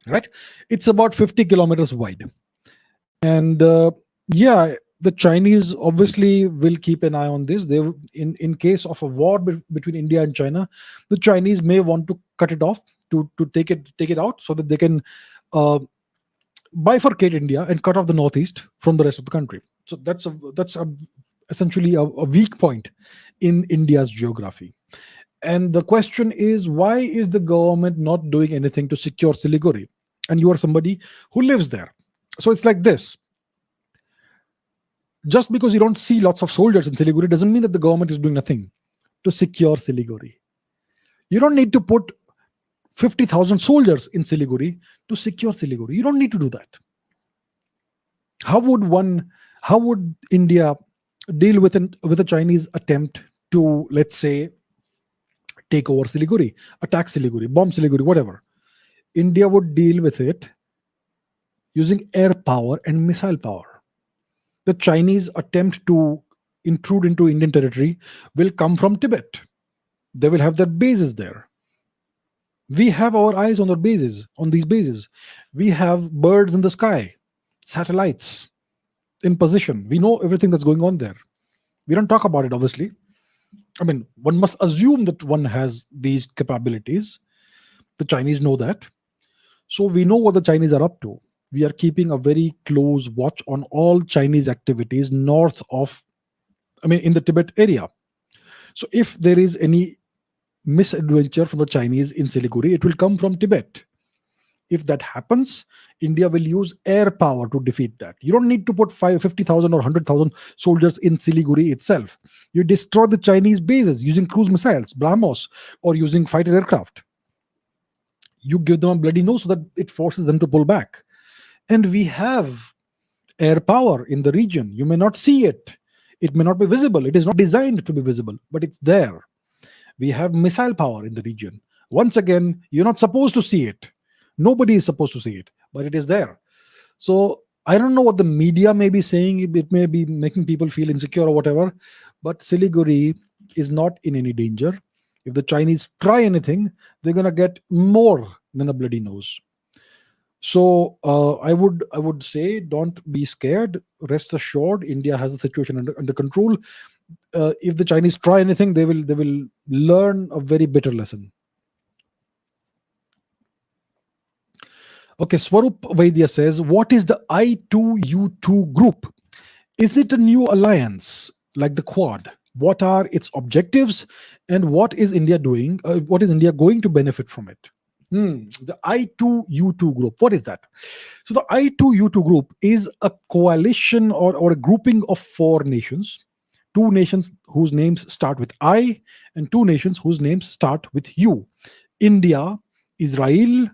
Right? It's about 50 kilometers wide. And the Chinese obviously will keep an eye on this. They, in case of a war between India and China, the Chinese may want to cut it off, to take it out, so that they can bifurcate India and cut off the northeast from the rest of the country. So that's essentially a weak point in India's geography. And the question is, why is the government not doing anything to secure Siliguri? And you are somebody who lives there. So it's like this. Just because you don't see lots of soldiers in Siliguri doesn't mean that the government is doing nothing to secure Siliguri. You don't need to put 50,000 soldiers in Siliguri to secure Siliguri. You don't need to do that. How would India deal with a Chinese attempt to, let's say, take over Siliguri, attack Siliguri, bomb Siliguri, whatever? India would deal with it using air power and missile power. The Chinese attempt to intrude into Indian territory will come from Tibet. They will have their bases there. We have our eyes on these bases. We have birds in the sky, satellites in position. We know everything that's going on there. We don't talk about it, obviously. I mean, one must assume that one has these capabilities. The Chinese know that. So we know what the Chinese are up to. We are keeping a very close watch on all Chinese activities in the Tibet area. So if there is any misadventure for the Chinese in Siliguri, it will come from Tibet. If that happens, India will use air power to defeat that. You don't need to put 50,000 or 100,000 soldiers in Siliguri itself. You destroy the Chinese bases using cruise missiles, BrahMos, or using fighter aircraft. You give them a bloody nose so that it forces them to pull back. And we have air power in the region. You may not see it. It may not be visible. It is not designed to be visible, but it's there. We have missile power in the region. Once again, you're not supposed to see it. Nobody is supposed to see it, but it is there. So I don't know what the media may be saying. It may be making people feel insecure or whatever, but Siliguri is not in any danger. If the Chinese try anything, they're gonna get more than a bloody nose. So I would say, don't be scared. Rest assured, India has the situation under control. If the Chinese try anything, they will learn a very bitter lesson. Okay, Swarup Vaidya says, what is the I2U2 group? Is it a new alliance like the Quad? What are its objectives, and what is India doing? What is India going to benefit from it? The I2U2 group. What is that? So the I2U2 group is a coalition or a grouping of four nations. Two nations whose names start with I, and two nations whose names start with U. India, Israel,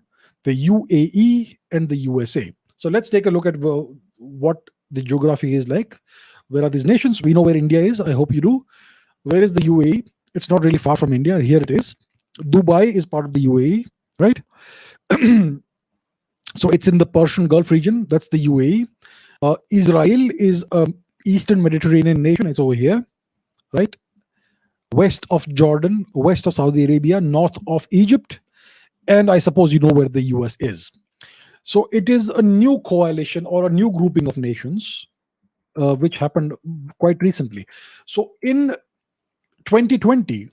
the UAE, and the USA. So let's take a look at what the geography is like. Where are these nations? We know where India is. I hope you do. Where is the UAE? It's not really far from India. Here it is. Dubai is part of the UAE, right? So it's in the Persian Gulf region. That's the UAE. Israel is an Eastern Mediterranean nation. It's over here, right? West of Jordan, west of Saudi Arabia, north of Egypt. And I suppose you know where the US is. So it is a new coalition or a new grouping of nations, which happened quite recently. So in 2020,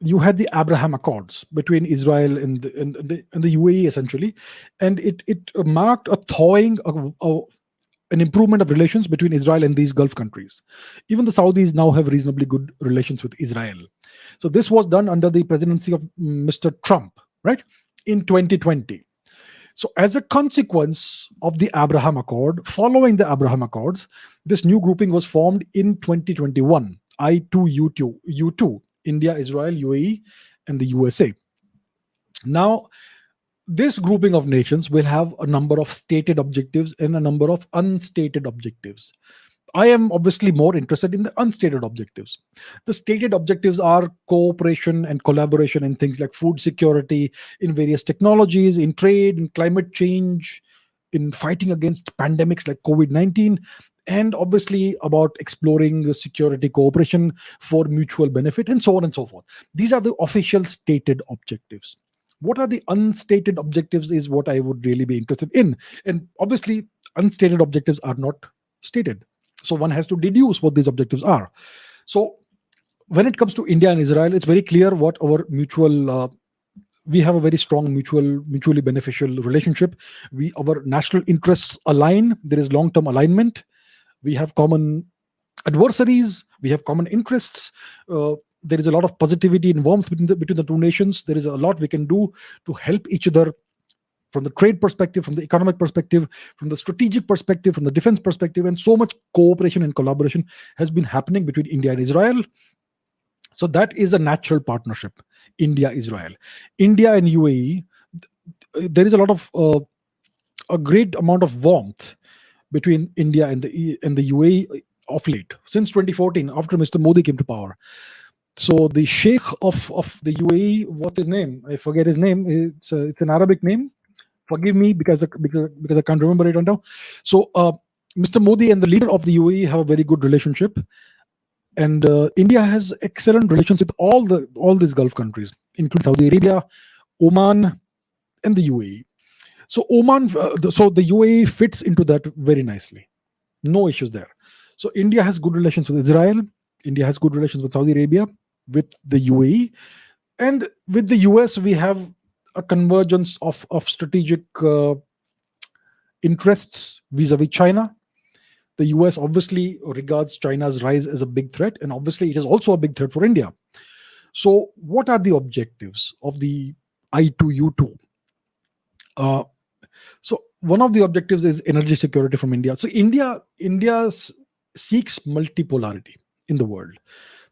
you had the Abraham Accords between Israel and the UAE, essentially, and it marked a thawing, an improvement of relations between Israel and these Gulf countries. Even the Saudis now have reasonably good relations with Israel. So this was done under the presidency of Mr. Trump, right, in 2020. So as a consequence of the Abraham Accord, following the Abraham Accords, this new grouping was formed in 2021, I2U2, India, Israel, UAE, and the USA. Now, this grouping of nations will have a number of stated objectives and a number of unstated objectives. I am obviously more interested in the unstated objectives. The stated objectives are cooperation and collaboration in things like food security, in various technologies, in trade, in climate change, in fighting against pandemics like COVID-19, and obviously about exploring security cooperation for mutual benefit, and so on and so forth. These are the official stated objectives. What are the unstated objectives is what I would really be interested in. And obviously, unstated objectives are not stated. So one has to deduce what these objectives are. So when it comes to India and Israel, it's very clear what our mutual, we have a very strong mutually beneficial relationship. Our national interests align. There is long-term alignment. We have common adversaries. We have common interests. There is a lot of positivity and warmth between the two nations. There is a lot we can do to help each other from the trade perspective, from the economic perspective, from the strategic perspective, from the defense perspective, and so much cooperation and collaboration has been happening between India and Israel. So that is a natural partnership, India-Israel. India and UAE, there is a great amount of warmth between India and the UAE of late, since 2014, after Mr. Modi came to power. So the Sheikh of the UAE, what's his name? I forget his name. It's an Arabic name. Forgive me because I can't remember it right now. So Mr. Modi and the leader of the UAE have a very good relationship, and India has excellent relations with all these Gulf countries, including Saudi Arabia, Oman, and the UAE. So the UAE fits into that very nicely. No issues there. So India has good relations with Israel. India has good relations with Saudi Arabia, with the UAE, and with the US. We have a convergence of strategic interests vis-a-vis China. The US obviously regards China's rise as a big threat, and obviously it is also a big threat for India. So what are the objectives of the I2U2? So one of the objectives is energy security from India. So India seeks multipolarity in the world.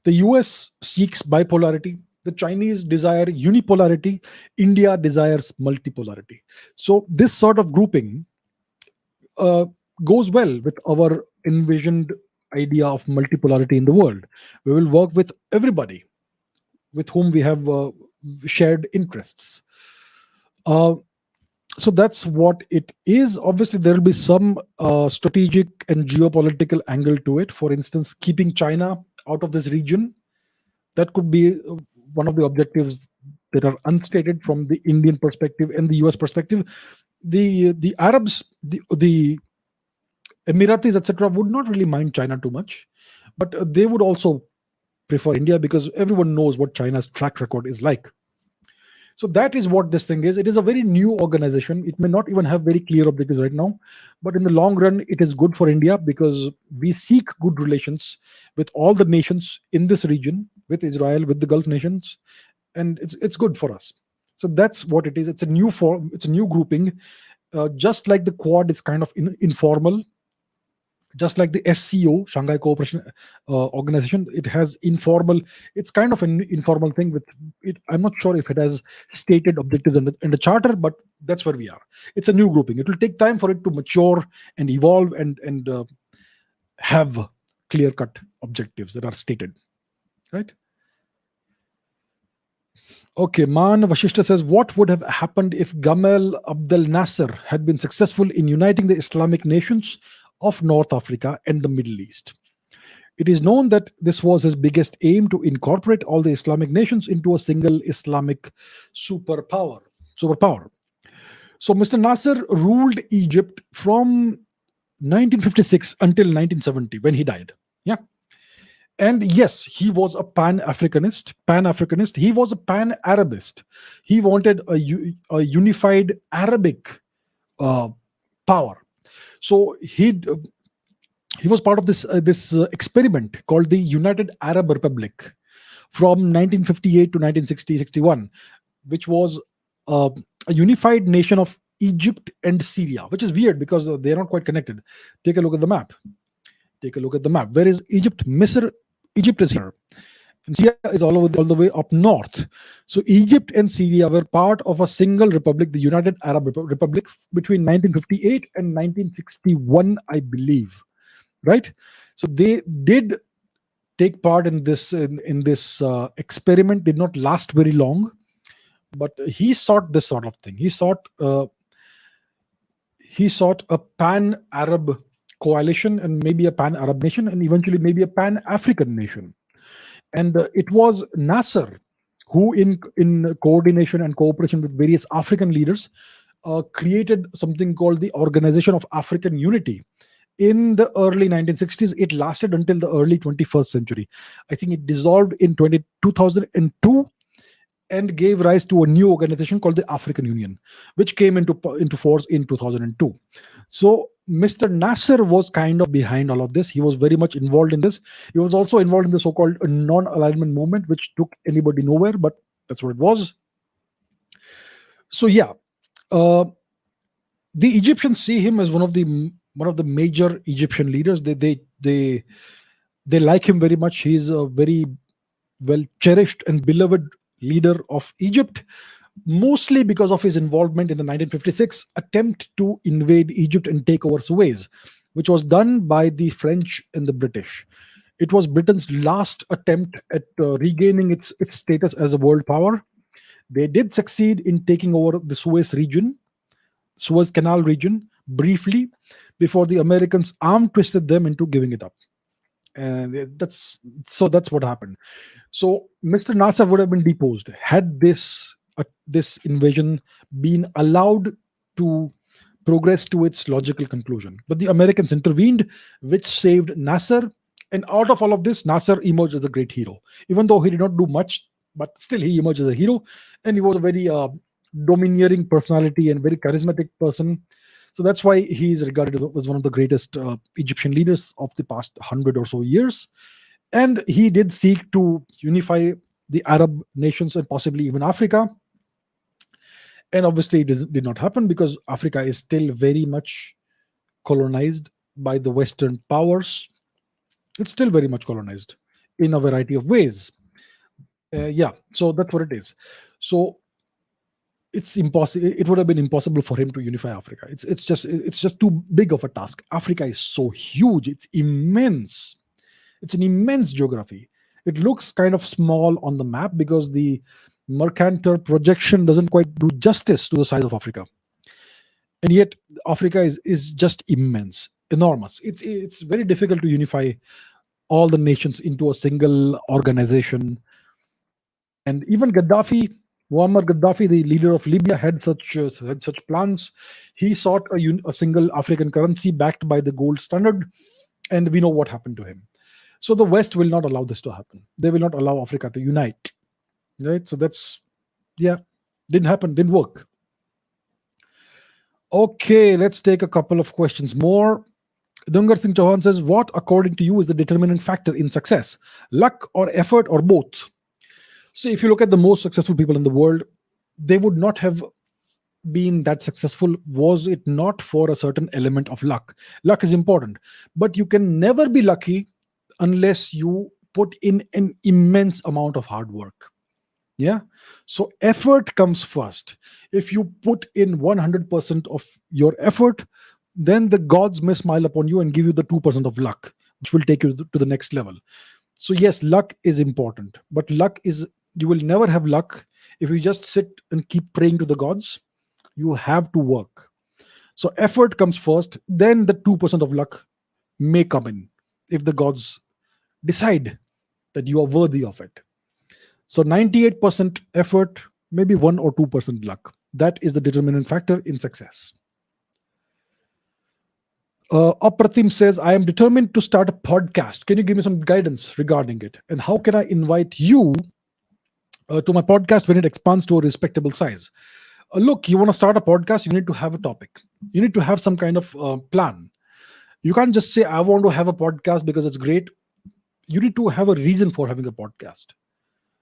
The US seeks bipolarity. The Chinese desire unipolarity. India desires multipolarity. So this sort of grouping goes well with our envisioned idea of multipolarity in the world. We will work with everybody with whom we have shared interests. Uh, so that's what it is. Obviously, there will be some strategic and geopolitical angle to it. For instance, keeping China out of this region, that could be one of the objectives that are unstated from the Indian perspective and the US perspective. The Arabs, the Emiratis, etc., would not really mind China too much, but they would also prefer India because everyone knows what China's track record is like. So that is what this thing is. It is a very new organization. It may not even have very clear objectives right now, but in the long run, it is good for India because we seek good relations with all the nations in this region, with Israel, with the Gulf nations, and it's good for us. So that's what it is. It's a new form. It's a new grouping. Just like the Quad is kind of informal, just like the SCO, Shanghai Cooperation Organization, it has informal. It's kind of an informal thing. With it, I'm not sure if it has stated objectives in the charter, but that's where we are. It's a new grouping. It will take time for it to mature and evolve and have clear cut objectives that are stated. Right. Okay, Man Vashishta says, what would have happened if Gamal Abdel Nasser had been successful in uniting the Islamic nations of North Africa and the Middle East? It is known that this was his biggest aim, to incorporate all the Islamic nations into a single Islamic superpower. So Mr. Nasser ruled Egypt from 1956 until 1970 when he died. Yeah. And yes, he was a pan-Africanist. He was a pan-Arabist. He wanted a unified Arabic uh, power. So he was part of this experiment called the United Arab Republic from 1958 to 1960-61, which was a unified nation of Egypt and Syria, which is weird because they're not quite connected. Take a look at the map. Where is Egypt? Egypt is here. And Syria is all the way up north. So Egypt and Syria were part of a single republic, the United Arab Republic, between 1958 and 1961, I believe. Right? So they did take part in this experiment. Did not last very long, but he sought this sort of thing. He sought a pan-Arab coalition and maybe a pan-Arab nation and eventually maybe a pan-African nation. And it was Nasser who, in coordination and cooperation with various African leaders, created something called the Organization of African Unity. In the early 1960s, it lasted until the early 21st century. I think it dissolved in 2002 and gave rise to a new organization called the African Union, which came into force in 2002. So Mr. Nasser was kind of behind all of this. He was very much involved in this. He was also involved in the so-called non-alignment movement, which took anybody nowhere, but that's what it was. So yeah, the Egyptians see him as one of the major Egyptian leaders. They like him very much. He's a very well cherished and beloved leader of Egypt, mostly because of his involvement in the 1956 attempt to invade Egypt and take over Suez, which was done by the French and the British. It was Britain's last attempt at regaining its status as a world power. They did succeed in taking over the Suez Canal region, briefly, before the Americans arm twisted them into giving it up. And that's what happened. So Mr. Nasser would have been deposed had this invasion been allowed to progress to its logical conclusion. But the Americans intervened, which saved Nasser. And out of all of this, Nasser emerged as a great hero. Even though he did not do much, but still he emerged as a hero. And he was a very domineering personality and very charismatic person. So that's why he is regarded as one of the greatest Egyptian leaders of the past 100 or so years. And he did seek to unify the Arab nations and possibly even Africa. And obviously it did not happen because Africa is still very much colonized by the Western powers. It's still very much colonized in a variety of ways. Yeah, so that's what it is. So it's impossible. It would have been impossible for him to unify Africa. It's just too big of a task. Africa is so huge. It's immense. It's an immense geography. It looks kind of small on the map because the Mercator projection doesn't quite do justice to the size of Africa. And yet, Africa is just immense, enormous. It's very difficult to unify all the nations into a single organization. And even Muammar Gaddafi, the leader of Libya, had such plans. He sought a single African currency backed by the gold standard, and we know what happened to him. So the West will not allow this to happen. They will not allow Africa to unite. Right? So that's, yeah, didn't happen, didn't work. Okay, let's take a couple of questions more. Dungar Singh Chauhan says, what, according to you, is the determining factor in success? Luck or effort or both? So if you look at the most successful people in the world, they would not have been that successful was it not for a certain element of luck. Luck is important, but you can never be lucky unless you put in an immense amount of hard work. Yeah. So effort comes first. If you put in 100% of your effort, then the gods may smile upon you and give you the 2% of luck, which will take you to the next level. So yes, luck is important, but you will never have luck if you just sit and keep praying to the gods. You have to work. So effort comes first, then the 2% of luck may come in if the gods decide that you are worthy of it. So 98% effort, maybe 1 or 2% luck. That is the determinant factor in success. Apratim says, I am determined to start a podcast. Can you give me some guidance regarding it? And how can I invite you to my podcast when it expands to a respectable size? Look, you want to start a podcast, you need to have a topic. You need to have some kind of plan. You can't just say, I want to have a podcast because it's great. You need to have a reason for having a podcast.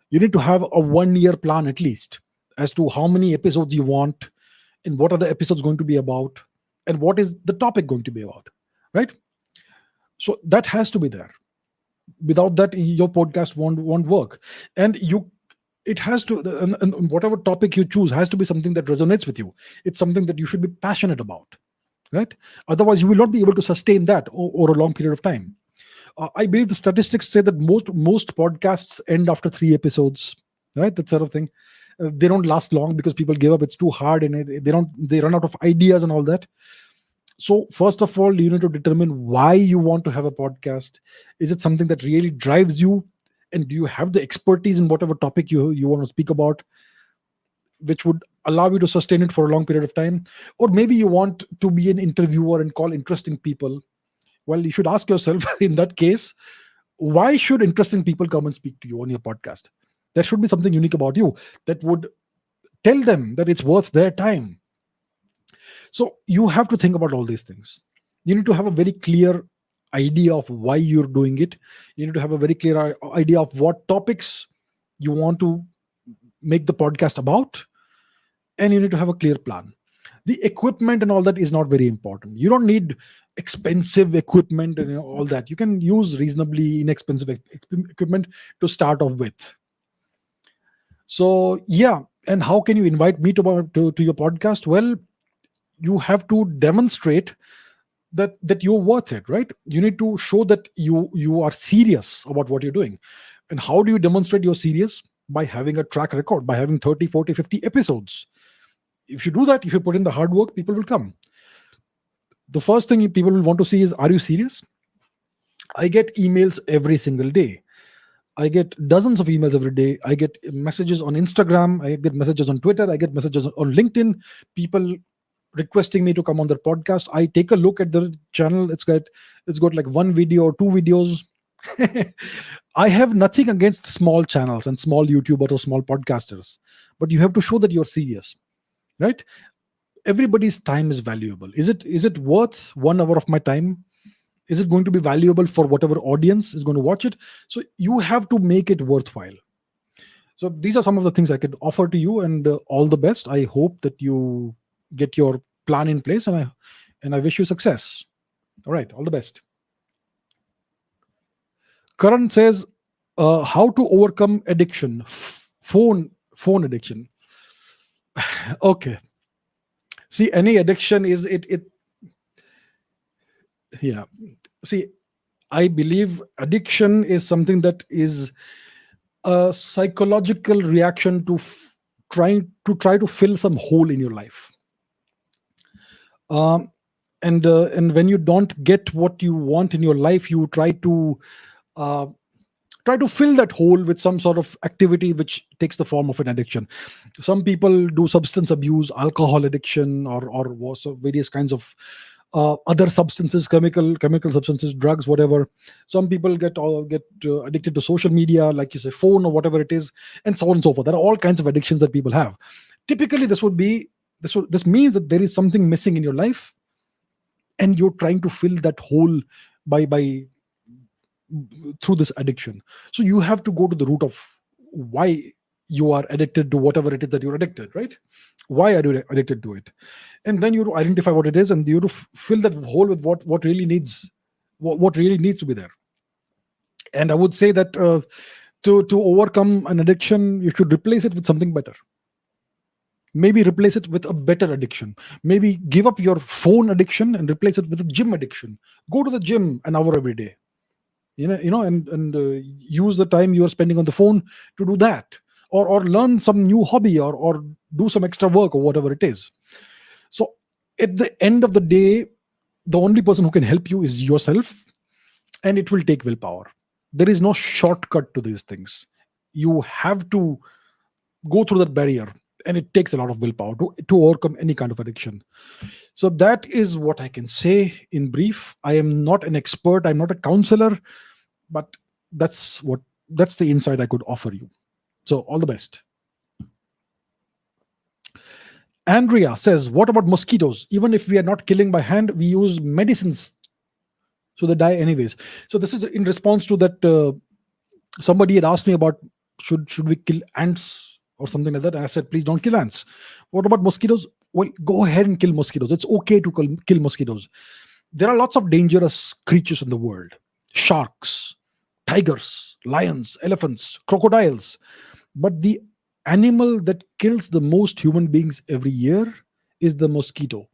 You need to have a 1-year plan at least as to how many episodes you want and what are the episodes going to be about and what is the topic going to be about, right? So that has to be there. Without that, your podcast won't work. And it has to, and whatever topic you choose has to be something that resonates with you. It's something that you should be passionate about, right? Otherwise, you will not be able to sustain that over a long period of time. I believe the statistics say that most podcasts end after 3 episodes, right? That sort of thing. They don't last long because people give up. It's too hard, and they run out of ideas and all that. So first of all, you need to determine why you want to have a podcast. Is it something that really drives you, and do you have the expertise in whatever topic you want to speak about, which would allow you to sustain it for a long period of time? Or maybe you want to be an interviewer and call interesting people. Well, you should ask yourself in that case, why should interesting people come and speak to you on your podcast? There should be something unique about you that would tell them that it's worth their time. So you have to think about all these things. You need to have a very clear idea of why you're doing it. You need to have a very clear idea of what topics you want to make the podcast about. And you need to have a clear plan. The equipment and all that is not very important. You don't need expensive equipment and all that. You can use reasonably inexpensive equipment to start off with. So yeah, and how can you invite me to your podcast? Well, you have to demonstrate that you're worth it, right? You need to show that you are serious about what you're doing. And how do you demonstrate you're serious? By having a track record, by having 30, 40, 50 episodes. If you do that, if you put in the hard work, people will come. The first thing people will want to see is, are you serious? I get emails every single day. I get dozens of emails every day. I get messages on Instagram. I get messages on Twitter. I get messages on LinkedIn. People requesting me to come on their podcast. I take a look at the channel. It's got like 1 video or 2 videos. I have nothing against small channels and small YouTubers or small podcasters, but you have to show that you're serious, right? Everybody's time is valuable. Is it worth 1 hour of my time? Is it going to be valuable for whatever audience is going to watch it? So you have to make it worthwhile. So these are some of the things I could offer to you, and all the best. I hope that you get your plan in place, and I wish you success. All right, all the best. Karan says, how to overcome addiction, phone addiction. Okay. See, any addiction is it. Yeah. See, I believe addiction is something that is a psychological reaction to try to fill some hole in your life. Um, and when you don't get what you want in your life, you uh, try to fill that hole with some sort of activity which takes the form of an addiction. Some people do substance abuse, alcohol addiction, or various kinds of other substances, chemical substances, drugs, whatever. Some people get addicted to social media, like you say, phone or whatever it is, and so on and so forth. There are all kinds of addictions that people have. Typically, this means that there is something missing in your life, and you're trying to fill that hole by through this addiction. So you have to go to the root of why you are addicted to whatever it is that you're addicted, right? Why are you addicted to it? And then you identify what it is, and you fill that hole with what really needs, what really needs to be there. And I would say that to overcome an addiction, you should replace it with something better. Maybe replace it with a better addiction. Maybe give up your phone addiction and replace it with a gym addiction. Go to the gym an hour every day, and use the time you are spending on the phone to do that, or learn some new hobby, or do some extra work, or whatever it is. So at the end of the day, the only person who can help you is yourself, and it will take willpower. There is no shortcut to these things. You have to go through that barrier, and it takes a lot of willpower to overcome any kind of addiction. So that is what I can say in brief. I am not an expert, I'm not a counselor, but that's the insight I could offer you. So all the best. Andrea says, what about mosquitoes? Even if we are not killing by hand, we use medicines, so they die anyways. So this is in response to that. Somebody had asked me about should we kill ants or something like that, and I said, please don't kill ants. What about mosquitoes? Well, go ahead and kill mosquitoes. It's okay to kill mosquitoes. There are lots of dangerous creatures in the world: sharks, tigers, lions, elephants, crocodiles. But the animal that kills the most human beings every year is the mosquito.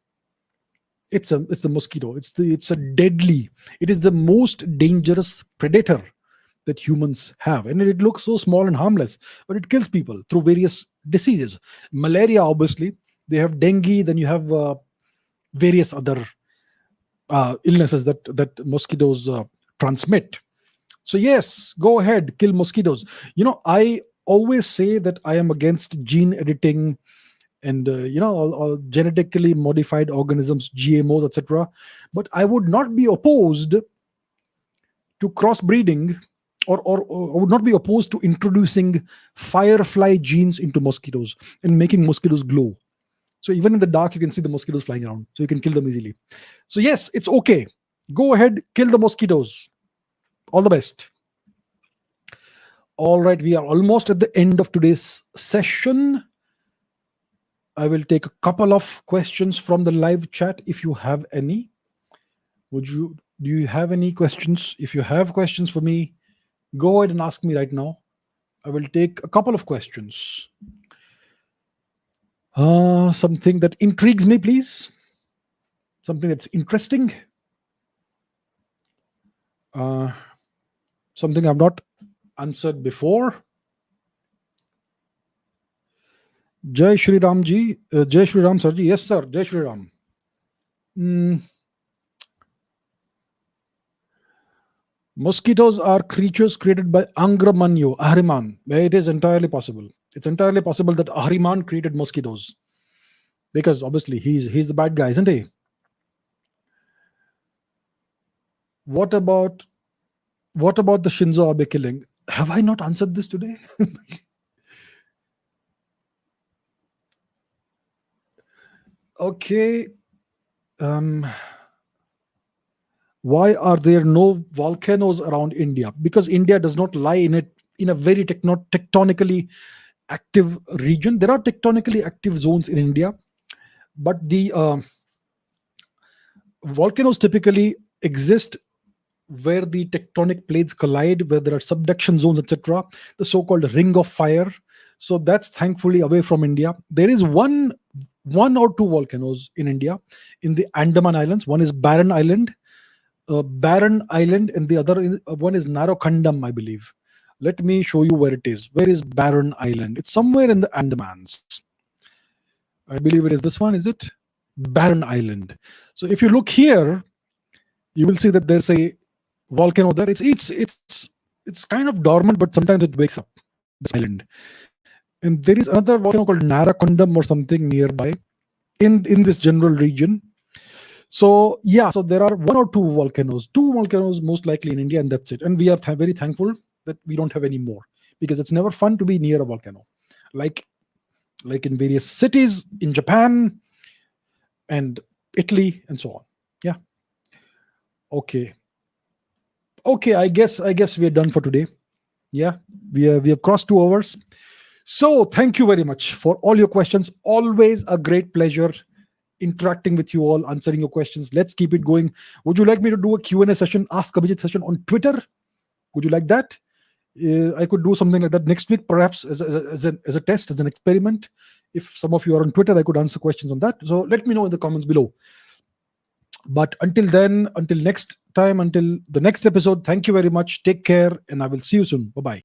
It's the mosquito. It's a deadly. It is the most dangerous predator that humans have, and it looks so small and harmless, but it kills people through various diseases. Malaria, obviously. They have dengue. Then you have various other illnesses that mosquitoes transmit. So yes, go ahead, kill mosquitoes. I always say that I am against gene editing and all genetically modified organisms, GMOs, etc. But I would not be opposed to crossbreeding, or I would not be opposed to introducing firefly genes into mosquitoes and making mosquitoes glow. So even in the dark, you can see the mosquitoes flying around, so you can kill them easily. So yes, it's okay. Go ahead, kill the mosquitoes. All the best. All right, we are almost at the end of today's session. I will take a couple of questions from the live chat if you have any. Do you have any questions? If you have questions for me, go ahead and ask me right now. I will take a couple of questions. Something that intrigues me, please. Something that's interesting. Something I've not answered before. Jai Shri Ram ji. Jai Shri Ram sir ji. Yes sir, Jai Shri Ram. Mosquitoes are creatures created by Angramanyu, Ahriman. It is entirely possible. It's entirely possible that Ahriman created mosquitoes, because obviously he's the bad guy, isn't he? What about the Shinzo Abe killing? Have I not answered this today? Okay. Why are there no volcanoes around India? Because India does not lie in a very tectonically active region. There are tectonically active zones in India, but the volcanoes typically exist where the tectonic plates collide, where there are subduction zones, etc. The so-called ring of fire. So that's thankfully away from India. There is one or two volcanoes in India, in the Andaman Islands. One is Barren Island, and the other one is Narokandam, I believe. Let me show you where it is. Where is Barren Island? It's somewhere in the Andamans. I believe it is this one. Is it Barren Island? So if you look here, you will see that there's a volcano there. It's kind of dormant, but sometimes it wakes up. This island, and there is another volcano called Narakondam or something nearby in this general region. So yeah, so there are one or two volcanoes most likely in India, and that's it. And we are very thankful that we don't have any more, because it's never fun to be near a volcano, like in various cities in Japan and Italy and so on. Yeah. Okay. I guess we are done for today. Yeah, we have crossed 2 hours. So thank you very much for all your questions. Always a great pleasure interacting with you all, answering your questions. Let's keep it going. Would you like me to do a Q&A session, Ask Abhijit session on Twitter? Would you like that? I could do something like that next week, perhaps as a test, as an experiment. If some of you are on Twitter, I could answer questions on that. So let me know in the comments below. But until then, until next time, until the next episode, thank you very much. Take care, and I will see you soon. Bye-bye.